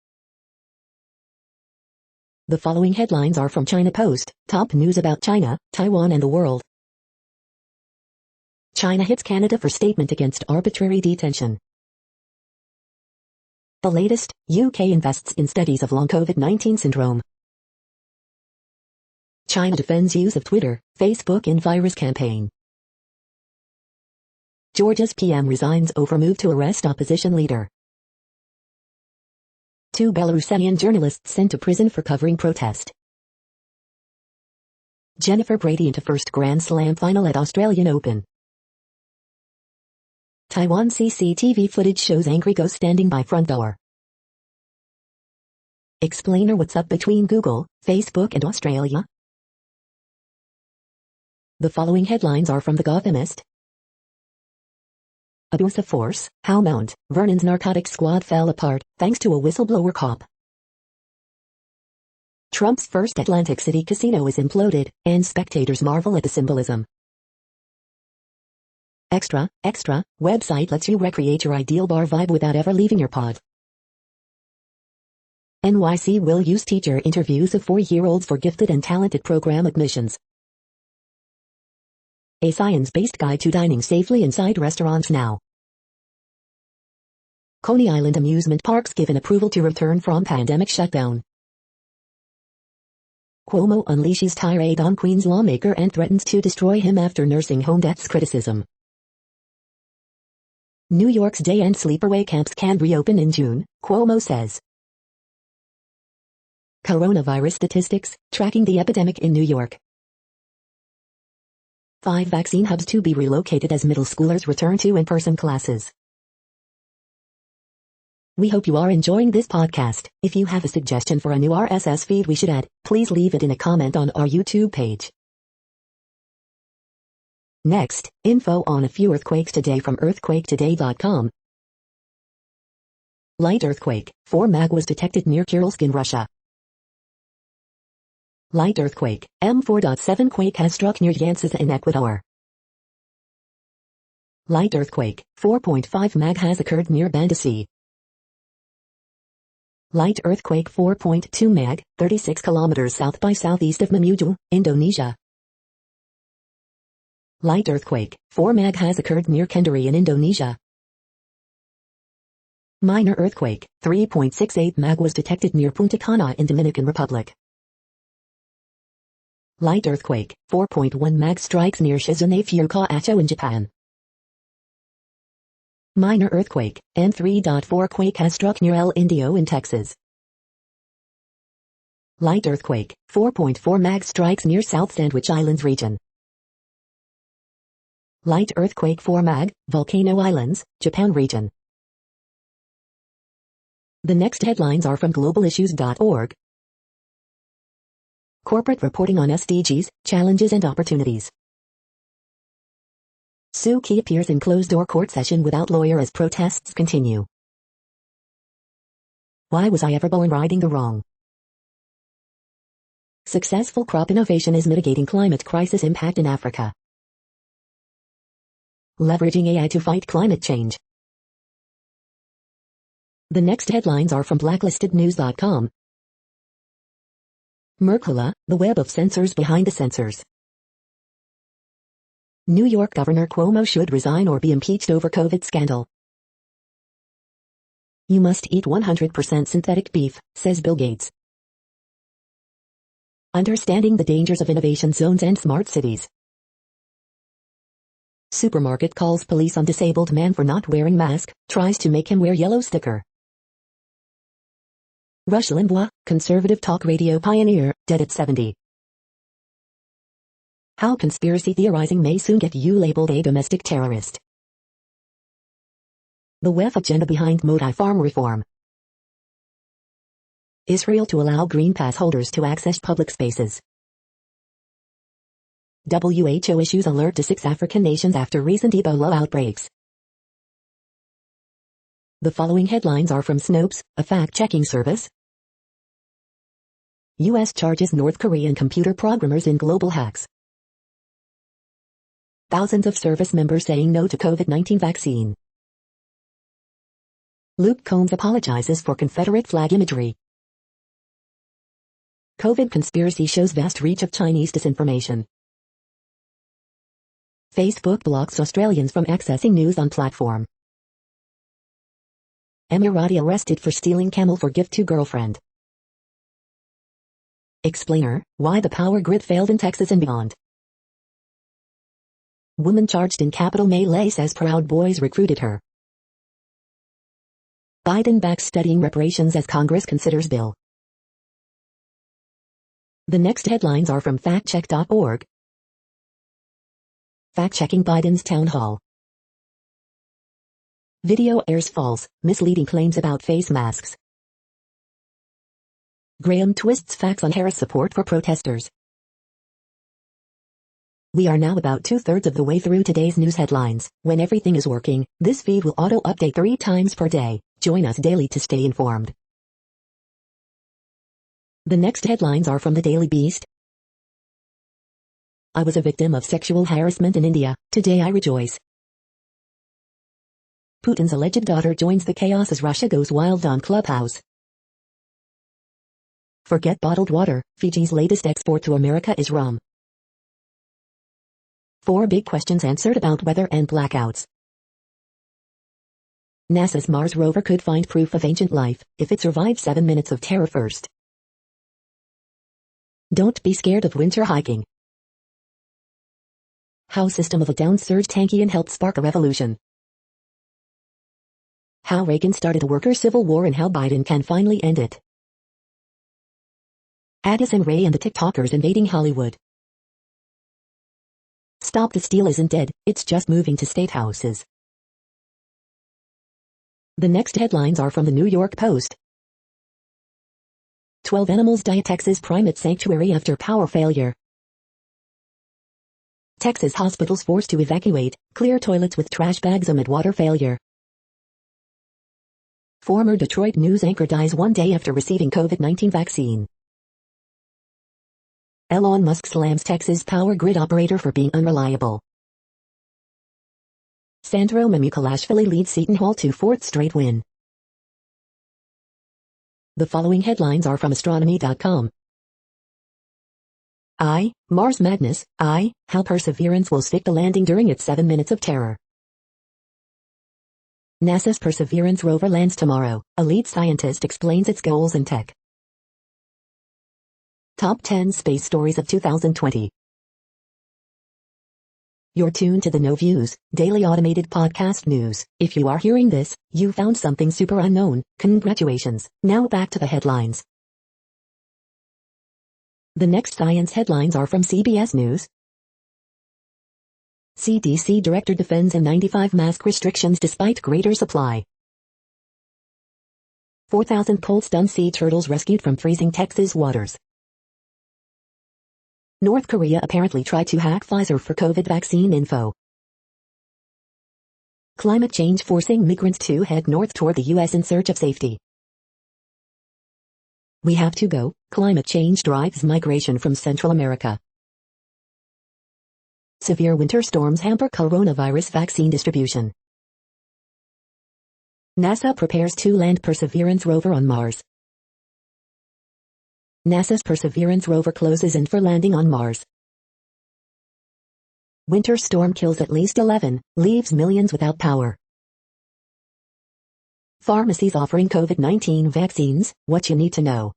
The following headlines are from China Post, top news about China, Taiwan and the world. China hits Canada for statement against arbitrary detention. The latest, UK invests in studies of long COVID-19 syndrome. China defends use of Twitter, Facebook in virus campaign. Georgia's PM resigns over move to arrest opposition leader. 2 Belarusian journalists sent to prison for covering protest. Jennifer Brady into first Grand Slam final at Australian Open. Taiwan CCTV footage shows angry ghost standing by front door. Explainer what's up between Google, Facebook and Australia. The following headlines are from The Gothamist. Abuse of force, how Mount Vernon's narcotics squad fell apart, thanks to a whistleblower cop. Trump's first Atlantic City casino is imploded, and spectators marvel at the symbolism. Extra, website lets you recreate your ideal bar vibe without ever leaving your pod. NYC will use teacher interviews of 4-year-olds for gifted and talented program admissions. A science-based guide to dining safely inside restaurants now. Coney Island amusement parks given approval to return from pandemic shutdown. Cuomo unleashes tirade on Queens lawmaker and threatens to destroy him after nursing home deaths criticism. New York's day and sleepaway camps can reopen in June, Cuomo says. Coronavirus statistics, tracking the epidemic in New York. 5 vaccine hubs to be relocated as middle schoolers return to in-person classes. We hope you are enjoying this podcast. If you have a suggestion for a new RSS feed we should add, please leave it in a comment on our YouTube page. Next, info on a few earthquakes today from earthquaketoday.com. Light earthquake, 4 mag was detected near Kursk in Russia. Light earthquake, M4.7 quake has struck near Yancey in Ecuador. Light earthquake, 4.5 mag has occurred near Bandasi. Light earthquake 4.2 mag, 36 kilometers south by southeast of Mamuju, Indonesia. Light earthquake, 4 mag has occurred near Kendari in Indonesia. Minor earthquake, 3.68 mag was detected near Punta Cana in Dominican Republic. Light earthquake, 4.1 mag strikes near Shizune Fukuoka Acho in Japan. Minor earthquake, M3.4 quake has struck near El Indio in Texas. Light earthquake, 4.4 mag strikes near South Sandwich Islands region. Light earthquake 4 mag, Volcano Islands, Japan region. The next headlines are from globalissues.org. Corporate reporting on SDGs, challenges and opportunities. Suu Kyi appears in closed-door court session without lawyer as protests continue. Why was I ever born righting the wrong? Successful crop innovation is mitigating climate crisis impact in Africa. Leveraging AI to fight climate change. The next headlines are from blacklistednews.com. Mercola, the web of censors behind the censors. New York Governor Cuomo should resign or be impeached over COVID scandal. You must eat 100% synthetic beef, says Bill Gates. Understanding the dangers of innovation zones and smart cities. Supermarket calls police on disabled man for not wearing mask, tries to make him wear yellow sticker. Rush Limbaugh, conservative talk radio pioneer, dead at 70. How conspiracy theorizing may soon get you labeled a domestic terrorist. The WEF agenda behind Modi farm reform. Israel to allow green pass holders to access public spaces. WHO issues alert to 6 African nations after recent Ebola outbreaks. The following headlines are from Snopes, a fact-checking service. U.S. charges North Korean computer programmers in global hacks. Thousands of service members saying no to COVID-19 vaccine. Luke Combs apologizes for Confederate flag imagery. COVID conspiracy shows vast reach of Chinese disinformation. Facebook blocks Australians from accessing news on platform. Emirati arrested for stealing camel for gift to girlfriend. Explainer, why the power grid failed in Texas and beyond. Woman charged in Capitol melee says Proud Boys recruited her. Biden backs studying reparations as Congress considers bill. The next headlines are from factcheck.org. Fact-checking Biden's town hall. Video airs false, misleading claims about face masks. Graham twists facts on Harris support for protesters. We are now about 2/3 of the way through today's news headlines. When everything is working, this feed will auto-update 3 times per day. Join us daily to stay informed. The next headlines are from the Daily Beast. I was a victim of sexual harassment in India. Today I rejoice. Putin's alleged daughter joins the chaos as Russia goes wild on Clubhouse. Forget bottled water. Fiji's latest export to America is rum. 4 big questions answered about weather and blackouts. NASA's Mars rover could find proof of ancient life if it survives 7 minutes of terror first. Don't be scared of winter hiking. How system of a down surge tankian helped spark a revolution. How Reagan started a worker civil war and how Biden can finally end it. Addison Rae and the TikTokers invading Hollywood. Stop the Steal isn't dead, it's just moving to state houses. The next headlines are from the New York Post. 12 animals die at Texas primate sanctuary after power failure. Texas hospitals forced to evacuate, clear toilets with trash bags amid water failure. Former Detroit news anchor dies 1 day after receiving COVID-19 vaccine. Elon Musk slams Texas power grid operator for being unreliable. Sandro Mamukalashvili leads Seton Hall to 4th straight win. The following headlines are from astronomy.com. Mars madness. How Perseverance will stick the landing during its 7 minutes of terror. NASA's Perseverance rover lands tomorrow. A lead scientist explains its goals and tech. Top 10 space stories of 2020. You're tuned to the No Views, daily automated podcast news. If you are hearing this, you found something super unknown. Congratulations. Now back to the headlines. The next science headlines are from CBS News. CDC director defends N95 mask restrictions despite greater supply. 4,000 cold-stunned sea turtles rescued from freezing Texas waters. North Korea apparently tried to hack Pfizer for COVID vaccine info. Climate change forcing migrants to head north toward the U.S. in search of safety. We have to go. Climate change drives migration from Central America. Severe winter storms hamper coronavirus vaccine distribution. NASA prepares to land Perseverance rover on Mars. NASA's Perseverance rover closes in for landing on Mars. Winter storm kills at least 11, leaves millions without power. Pharmacies offering COVID-19 vaccines, what you need to know.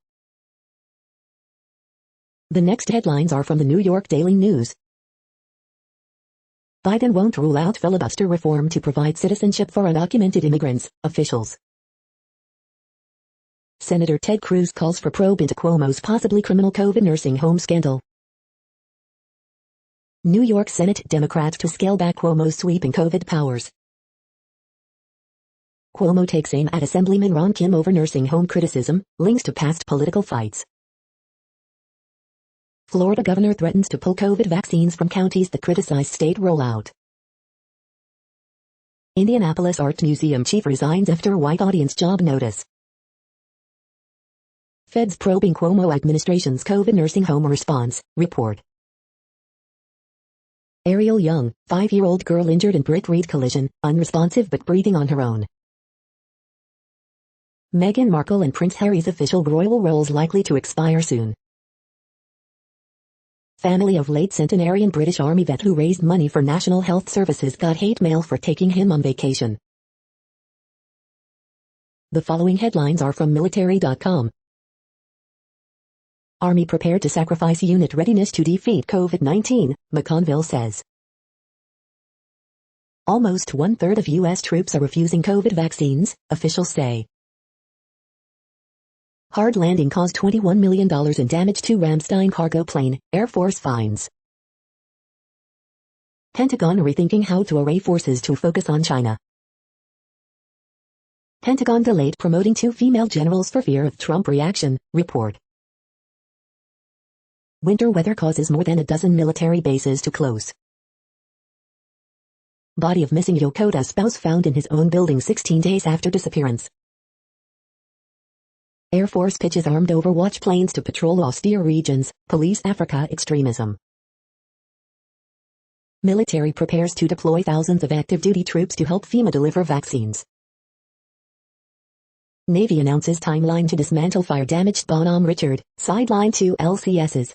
The next headlines are from the New York Daily News. Biden won't rule out filibuster reform to provide citizenship for undocumented immigrants, officials. Senator Ted Cruz calls for probe into Cuomo's possibly criminal COVID nursing home scandal. New York Senate Democrats to scale back Cuomo's sweeping COVID powers. Cuomo takes aim at Assemblyman Ron Kim over nursing home criticism, links to past political fights. Florida governor threatens to pull COVID vaccines from counties that criticize state rollout. Indianapolis Art Museum chief resigns after white audience job notice. Feds probing Cuomo administration's COVID nursing home response, report. Ariel Young, 5-year-old girl injured in brick Reed collision, unresponsive but breathing on her own. Meghan Markle and Prince Harry's official royal roles likely to expire soon. Family of late centenarian British Army vet who raised money for National Health Services got hate mail for taking him on vacation. The following headlines are from military.com. Army prepared to sacrifice unit readiness to defeat COVID-19, McConville says. Almost one-third of U.S. troops are refusing COVID vaccines, officials say. Hard landing caused $21 million in damage to Ramstein cargo plane, Air Force finds. Pentagon rethinking how to array forces to focus on China. Pentagon delayed promoting 2 female generals for fear of Trump reaction, report. Winter weather causes more than a dozen military bases to close. Body of missing Yokota spouse found in his own building 16 days after disappearance. Air Force pitches armed Overwatch planes to patrol austere regions, police Africa extremism. Military prepares to deploy thousands of active duty troops to help FEMA deliver vaccines. Navy announces timeline to dismantle fire-damaged Bonhomme Richard, sideline 2 LCSs.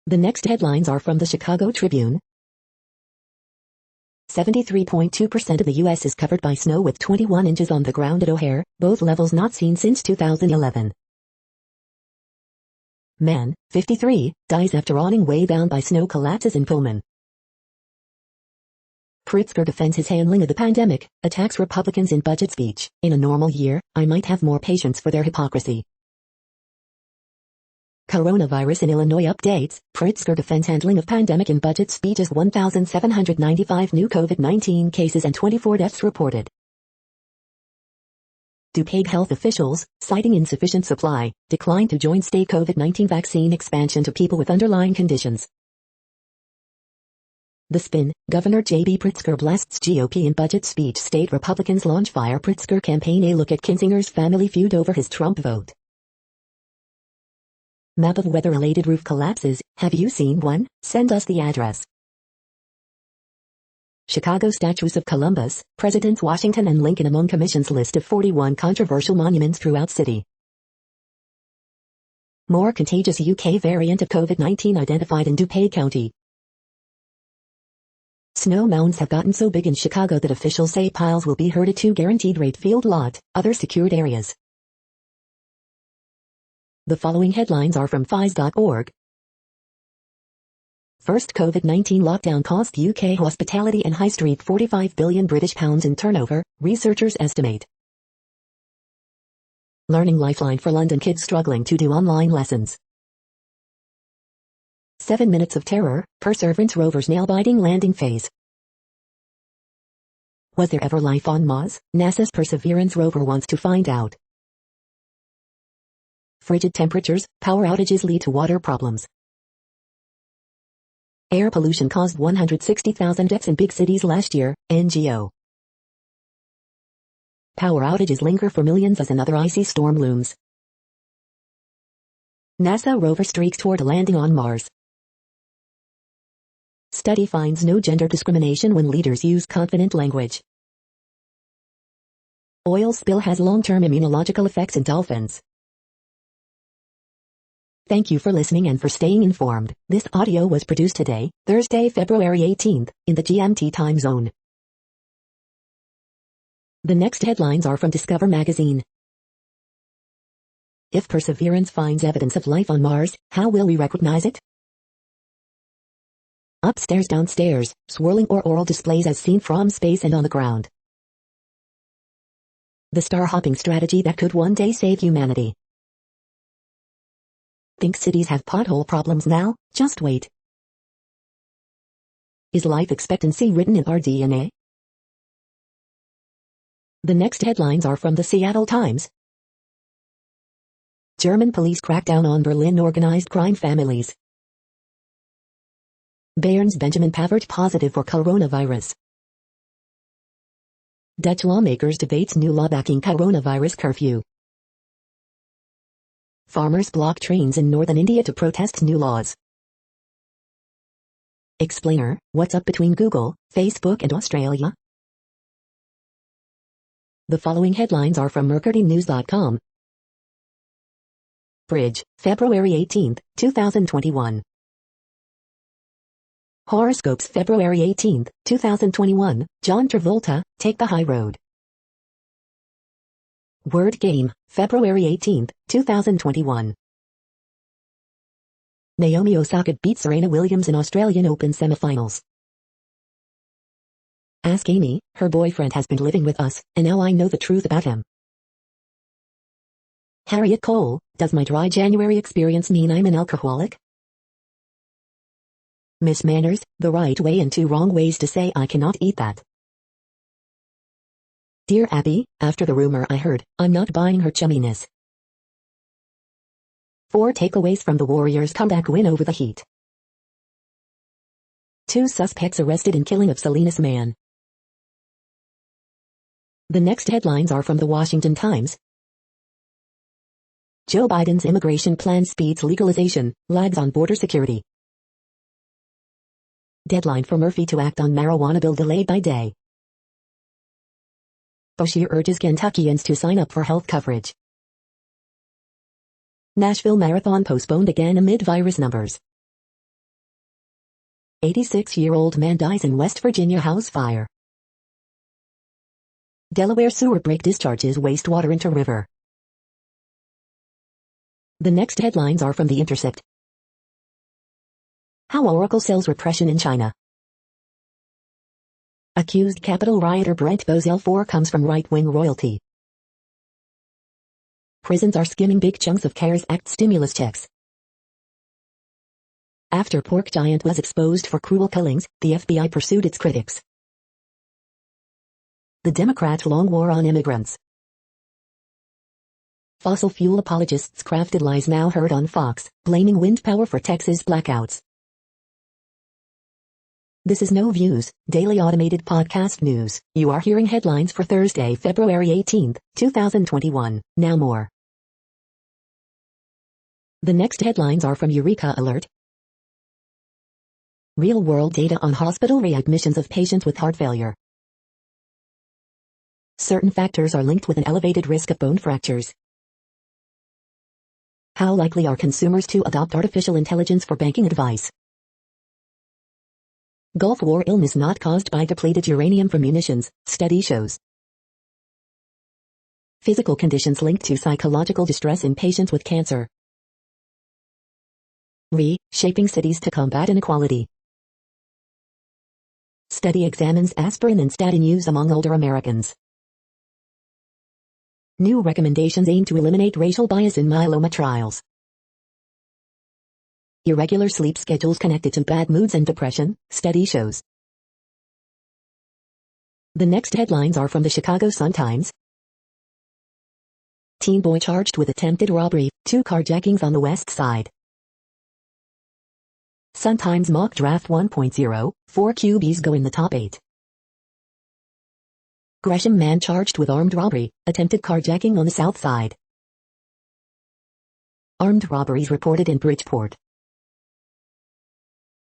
The next headlines are from the Chicago Tribune. 73.2% of the U.S. is covered by snow with 21 inches on the ground at O'Hare, both levels not seen since 2011. Man, 53, dies after awning way down by snow collapses in Pullman. Pritzker defends his handling of the pandemic, attacks Republicans in budget speech. In a normal year, I might have more patience for their hypocrisy. Coronavirus in Illinois updates, Pritzker defends handling of pandemic in budget speech as 1,795 new COVID-19 cases and 24 deaths reported. DuPage health officials, citing insufficient supply, decline to join state COVID-19 vaccine expansion to people with underlying conditions. The Spin, Governor J.B. Pritzker blasts GOP in budget speech. State Republicans launch Fire Pritzker campaign. A look at Kinzinger's family feud over his Trump vote. Map of weather-related roof collapses. Have you seen one? Send us the address. Chicago statues of Columbus, Presidents Washington and Lincoln among Commission's list of 41 controversial monuments throughout city. More contagious UK variant of COVID-19 identified in DuPage County. Snow mounds have gotten so big in Chicago that officials say piles will be herded to guaranteed rate field lot, other secured areas. The following headlines are from phys.org. First COVID-19 lockdown cost UK hospitality and high street £45 billion British pounds in turnover, researchers estimate. Learning lifeline for London kids struggling to do online lessons. 7 minutes of terror, Perseverance rover's nail-biting landing phase. Was there ever life on Mars? NASA's Perseverance rover wants to find out. Frigid temperatures, power outages lead to water problems. Air pollution caused 160,000 deaths in big cities last year, NGO. Power outages linger for millions as another icy storm looms. NASA rover streaks toward a landing on Mars. Study finds no gender discrimination when leaders use confident language. Oil spill has long-term immunological effects in dolphins. Thank you for listening and for staying informed. This audio was produced today, Thursday, February 18th, in the GMT time zone. The next headlines are from Discover magazine. If Perseverance finds evidence of life on Mars, how will we recognize it? Upstairs, downstairs, swirling auroral displays as seen from space and on the ground. The star-hopping strategy that could one day save humanity. Think cities have pothole problems now? Just wait. Is life expectancy written in our DNA? The next headlines are from the Seattle Times. German police crack down on Berlin organized crime families. Bayern's Benjamin Pavert positive for coronavirus. Dutch lawmakers debate new law backing coronavirus curfew. Farmers block trains in northern India to protest new laws. Explainer, what's up between Google, Facebook and Australia? The following headlines are from mercurynews.com. Bridge, February 18, 2021. Horoscopes February 18, 2021, John Travolta, Take the High Road. Word Game, February 18, 2021. Naomi Osaka beats Serena Williams in Australian Open semifinals. Ask Amy, her boyfriend has been living with us, and now I know the truth about him. Harriet Cole, does my dry January experience mean I'm an alcoholic? Miss Manners, the right way and two wrong ways to say I cannot eat that. Dear Abby, after the rumor I heard, I'm not buying her chumminess. 4 takeaways from the Warriors' comeback win over the Heat. 2 suspects arrested in killing of Salinas man. The next headlines are from the Washington Times. Joe Biden's immigration plan speeds legalization, lags on border security. Deadline for Murphy to act on marijuana bill delayed by day. Bashir urges Kentuckians to sign up for health coverage. Nashville Marathon postponed again amid virus numbers. 86-year-old man dies in West Virginia house fire. Delaware sewer break discharges wastewater into river. The next headlines are from The Intercept. How Oracle sells repression in China. Accused Capitol rioter Brent Bozell comes from right-wing royalty. Prisons are skimming big chunks of CARES Act stimulus checks. After pork giant was exposed for cruel killings, the FBI pursued its critics. The Democrat long war on immigrants. Fossil fuel apologists crafted lies now heard on Fox, blaming wind power for Texas blackouts. This is No Views, daily automated podcast news. You are hearing headlines for Thursday, February 18, 2021. Now more. The next headlines are from Eureka Alert. Real-world data on hospital readmissions of patients with heart failure. Certain factors are linked with an elevated risk of bone fractures. How likely are consumers to adopt artificial intelligence for banking advice? Gulf War illness not caused by depleted uranium from munitions, study shows. Physical conditions linked to psychological distress in patients with cancer. Shaping cities to combat inequality. Study examines aspirin and statin use among older Americans. New recommendations aim to eliminate racial bias in myeloma trials. Irregular sleep schedules connected to bad moods and depression, study shows. The next headlines are from the Chicago Sun-Times. Teen boy charged with attempted robbery, 2 carjackings on the west side. Sun-Times mock draft 1.0, 4 QBs go in the top 8. Gresham man charged with armed robbery, attempted carjacking on the south side. Armed robberies reported in Bridgeport.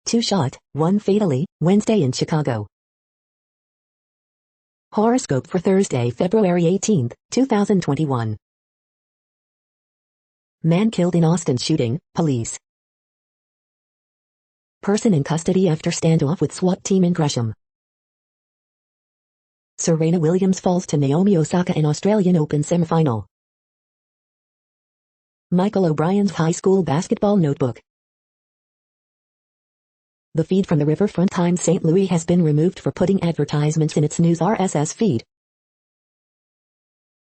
2 shot, 1 fatally, Wednesday in Chicago. Horoscope for Thursday, February 18, 2021. Man killed in Austin shooting, police. Person in custody after standoff with SWAT team in Gresham. Serena Williams falls to Naomi Osaka in Australian Open semifinal. Michael O'Brien's high school basketball notebook. The feed from the Riverfront Times St. Louis has been removed for putting advertisements in its news RSS feed.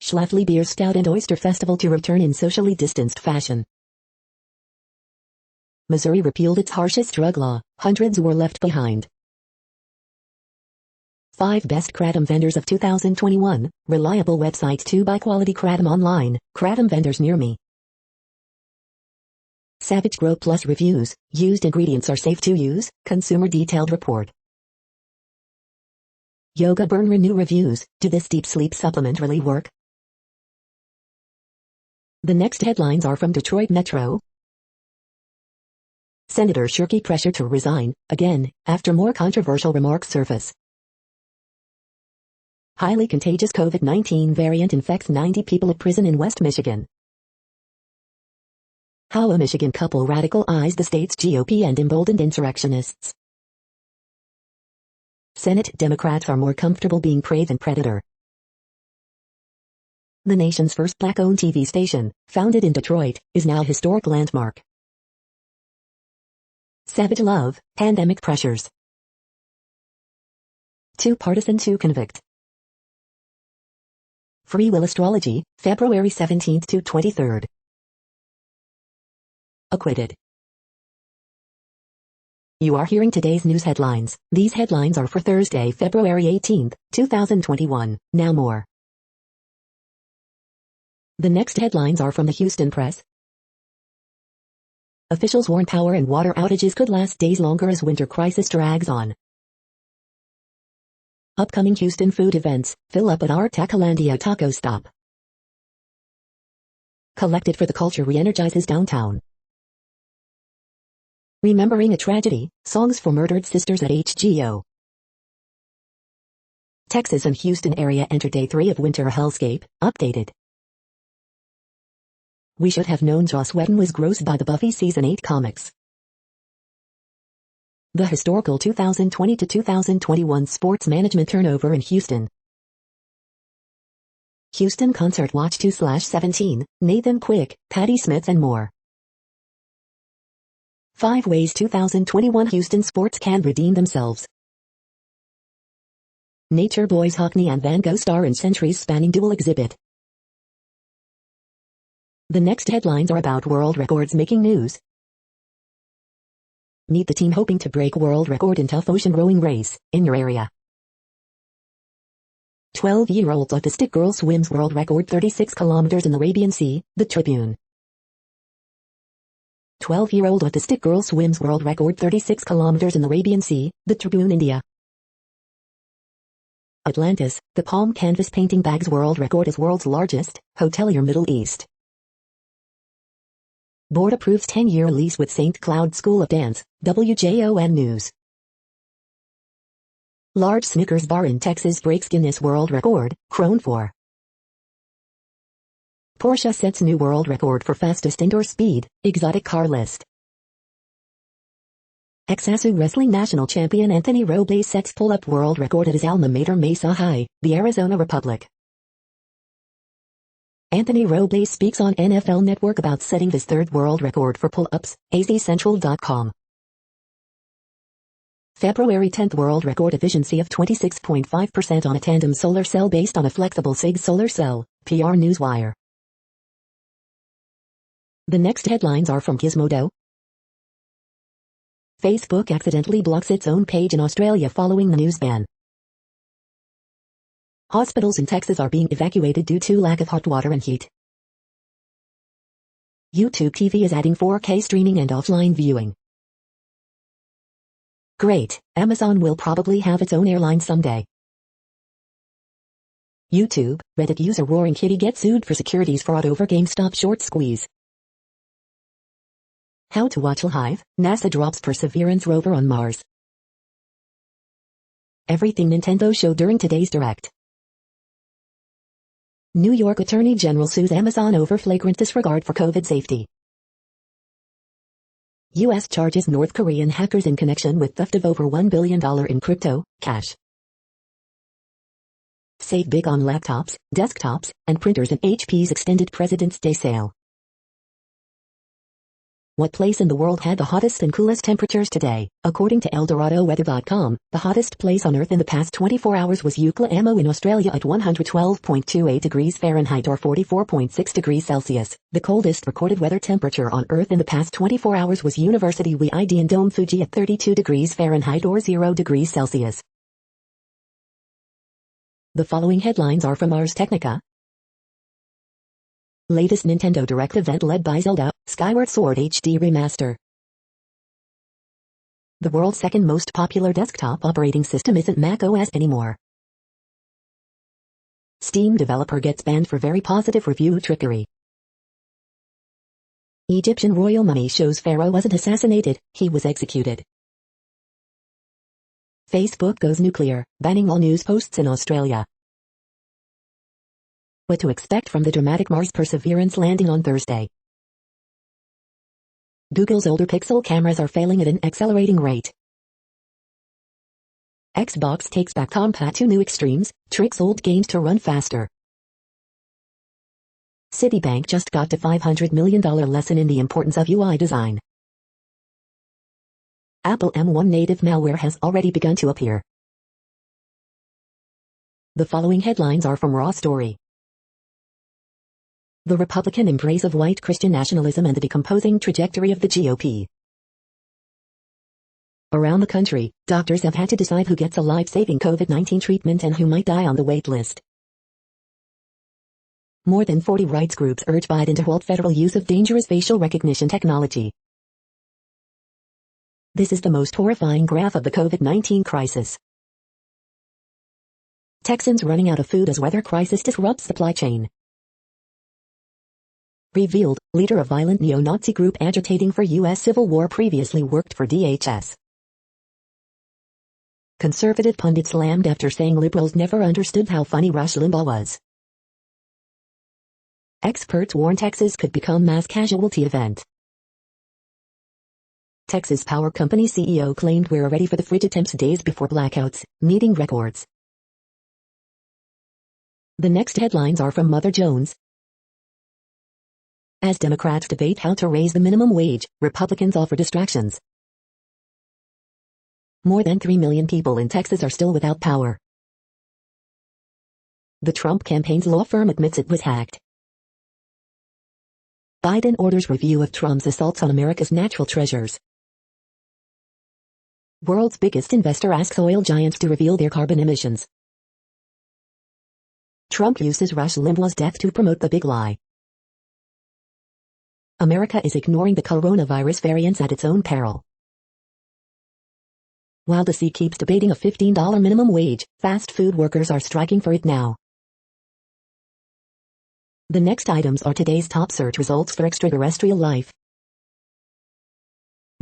Schlafly Beer Stout and Oyster Festival to return in socially distanced fashion. Missouri repealed its harshest drug law, hundreds were left behind. 5 Best Kratom Vendors of 2021, reliable websites to buy quality Kratom online, Kratom vendors near me. Savage Grow Plus reviews, used ingredients are safe to use, consumer detailed report. Yoga Burn Renew reviews, do this deep sleep supplement really work? The next headlines are from Detroit Metro. Senator Shirky pressured to resign, again, after more controversial remarks surface. Highly contagious COVID-19 variant infects 90 people at prison in West Michigan. How a Michigan couple radicalized the state's GOP and emboldened insurrectionists. Senate Democrats are more comfortable being prey than predator. The nation's first black-owned TV station, founded in Detroit, is now a historic landmark. Savage Love, pandemic pressures. Too partisan to convict. Free Will Astrology, February 17th to 23rd. Acquitted. You are hearing today's news headlines. These headlines are for Thursday, February 18th, 2021. Now more. The next headlines are from the Houston Press. Officials warn power and water outages could last days longer as winter crisis drags on. Upcoming Houston food events, fill up at our Tacolandia taco stop. Collected for the Culture re-energizes downtown. Remembering a Tragedy, songs for murdered sisters at HGO. Texas and Houston area enter day 3 of winter hellscape, updated. We should have known Joss Whedon was gross by the Buffy Season 8 comics. The historical 2020 to 2021 sports management turnover in Houston. Houston Concert Watch 2/17, Nathan Quick, Patti Smith and more. 5 ways 2021 Houston sports can redeem themselves. Nature Boys Hockney and Van Gogh star in centuries-spanning dual exhibit. The next headlines are about world records making news. Meet the team hoping to break world record in tough ocean rowing race, in your area. 12-year-old autistic girl swims world record 36 kilometers in the Arabian Sea, the Tribune. 12-year-old autistic girl swims world record 36 kilometers in the Arabian Sea, the Tribune, India. Atlantis, the palm canvas painting bag's world record is world's largest, hotelier Middle East. Board approves 10-year lease with St. Cloud School of Dance, WJON News. Large Snickers bar in Texas breaks Guinness World Record, Crown 4. Porsche sets new world record for fastest indoor speed, exotic car list. Ex-ASU wrestling national champion Anthony Robles sets pull-up world record at his alma mater Mesa High, the Arizona Republic. Anthony Robles speaks on NFL Network about setting his 3rd world record for pull-ups, azcentral.com. February 10th world record efficiency of 26.5% on a tandem solar cell based on a flexible SIG solar cell, PR Newswire. The next headlines are from Gizmodo. Facebook accidentally blocks its own page in Australia following the news ban. Hospitals in Texas are being evacuated due to lack of hot water and heat. YouTube TV is adding 4K streaming and offline viewing. Great, Amazon will probably have its own airline someday. YouTube, Reddit user Roaring Kitty gets sued for securities fraud over GameStop short squeeze. How to watch Live, NASA drops Perseverance rover on Mars. Everything Nintendo showed during today's Direct. New York Attorney General sues Amazon over flagrant disregard for COVID safety. U.S. charges North Korean hackers in connection with theft of over $1 billion in crypto, cash. Save big on laptops, desktops, and printers in HP's extended President's Day sale. What place in the world had the hottest and coolest temperatures today? According to ElDoradoWeather.com, the hottest place on Earth in the past 24 hours was UTC.mp4 in Australia at 112.28 degrees Fahrenheit or 44.6 degrees Celsius. The coldest recorded weather temperature on Earth in the past 24 hours was University WID in Dome Fuji at 32 degrees Fahrenheit or 0 degrees Celsius. The following headlines are from Ars Technica. Latest Nintendo Direct event led by Zelda, Skyward Sword HD Remaster. The world's second most popular desktop operating system isn't Mac OS anymore. Steam developer gets banned for very positive review trickery. Egyptian royal mummy shows Pharaoh wasn't assassinated, he was executed. Facebook goes nuclear, banning all news posts in Australia. What to expect from the dramatic Mars Perseverance landing on Thursday. Google's older Pixel cameras are failing at an accelerating rate. Xbox takes back Tombat 2 new extremes, tricks old games to run faster. Citibank just got a $500 million lesson in the importance of UI design. Apple M1 native malware has already begun to appear. The following headlines are from Raw Story. The Republican embrace of white Christian nationalism and the decomposing trajectory of the GOP. Around the country, doctors have had to decide who gets a life-saving COVID-19 treatment and who might die on the wait list. More than 40 rights groups urge Biden to halt federal use of dangerous facial recognition technology. This is the most horrifying graph of the COVID-19 crisis. Texans running out of food as weather crisis disrupts supply chain. Revealed, leader of violent neo-Nazi group agitating for U.S. Civil War previously worked for DHS. Conservative pundit slammed after saying liberals never understood how funny Rush Limbaugh was. Experts warn Texas could become mass casualty event. Texas Power Company CEO claimed we're ready for the frigid temps days before blackouts, meeting records. The next headlines are from Mother Jones. As Democrats debate how to raise the minimum wage, Republicans offer distractions. More than 3 million people in Texas are still without power. The Trump campaign's law firm admits it was hacked. Biden orders review of Trump's assaults on America's natural treasures. World's biggest investor asks oil giants to reveal their carbon emissions. Trump uses Rush Limbaugh's death to promote the big lie. America is ignoring the coronavirus variants at its own peril. While the C keeps debating a $15 minimum wage, fast food workers are striking for it now. The next items are today's top search results for extraterrestrial life.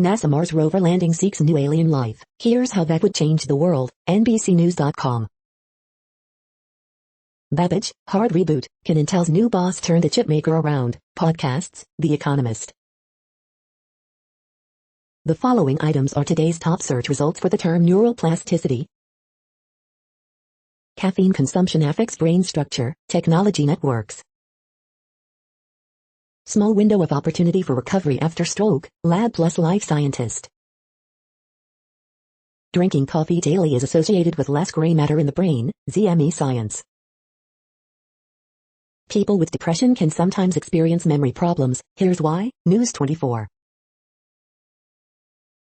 NASA Mars rover landing seeks new alien life. Here's how that would change the world. NBCnews.com. Babbage, hard reboot, can Intel's new boss turn the chipmaker around? Podcasts, The Economist. The following items are today's top search results for the term neural plasticity. Caffeine consumption affects brain structure, technology networks. Small window of opportunity for recovery after stroke, Lab Plus life scientist. Drinking coffee daily is associated with less gray matter in the brain, ZME science. People with depression can sometimes experience memory problems. Here's why. News 24.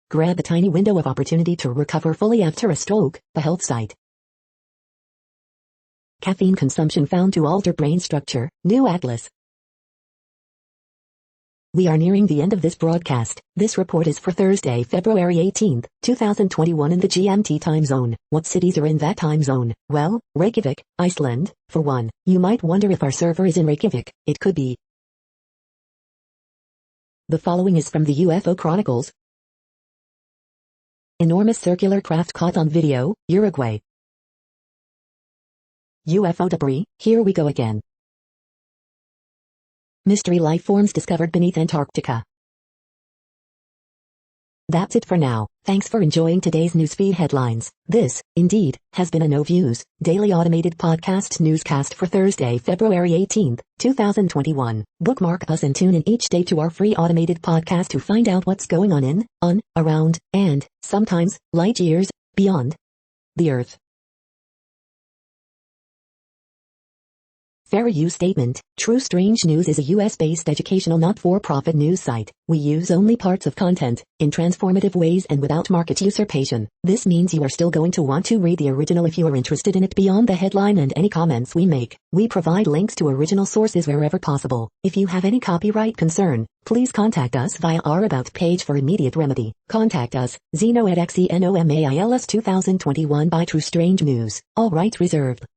Grab a tiny window of opportunity to recover fully after a stroke. The health site. Caffeine consumption found to alter brain structure. New Atlas. We are nearing the end of this broadcast. This report is for Thursday, February 18, 2021 in the GMT time zone. What cities are in that time zone? Well, Reykjavik, Iceland, for one. You might wonder if our server is in Reykjavik. It could be. The following is from the UFO Chronicles. Enormous circular craft caught on video, Uruguay. UFO debris, here we go again. Mystery life forms discovered beneath Antarctica. That's it for now. Thanks for enjoying today's newsfeed headlines. This, indeed, has been a No Views, daily automated podcast newscast for Thursday, February 18th, 2021. Bookmark us and tune in each day to our free automated podcast to find out what's going on, around, and, sometimes, light years, beyond the Earth. Fair use statement. True Strange News is a US-based educational not-for-profit news site. We use only parts of content, in transformative ways and without market usurpation. This means you are still going to want to read the original if you are interested in it beyond the headline and any comments we make. We provide links to original sources wherever possible. If you have any copyright concern, please contact us via our About page for immediate remedy. Contact us, Zeno at XENOMAILS 2021 by True Strange News. All rights reserved.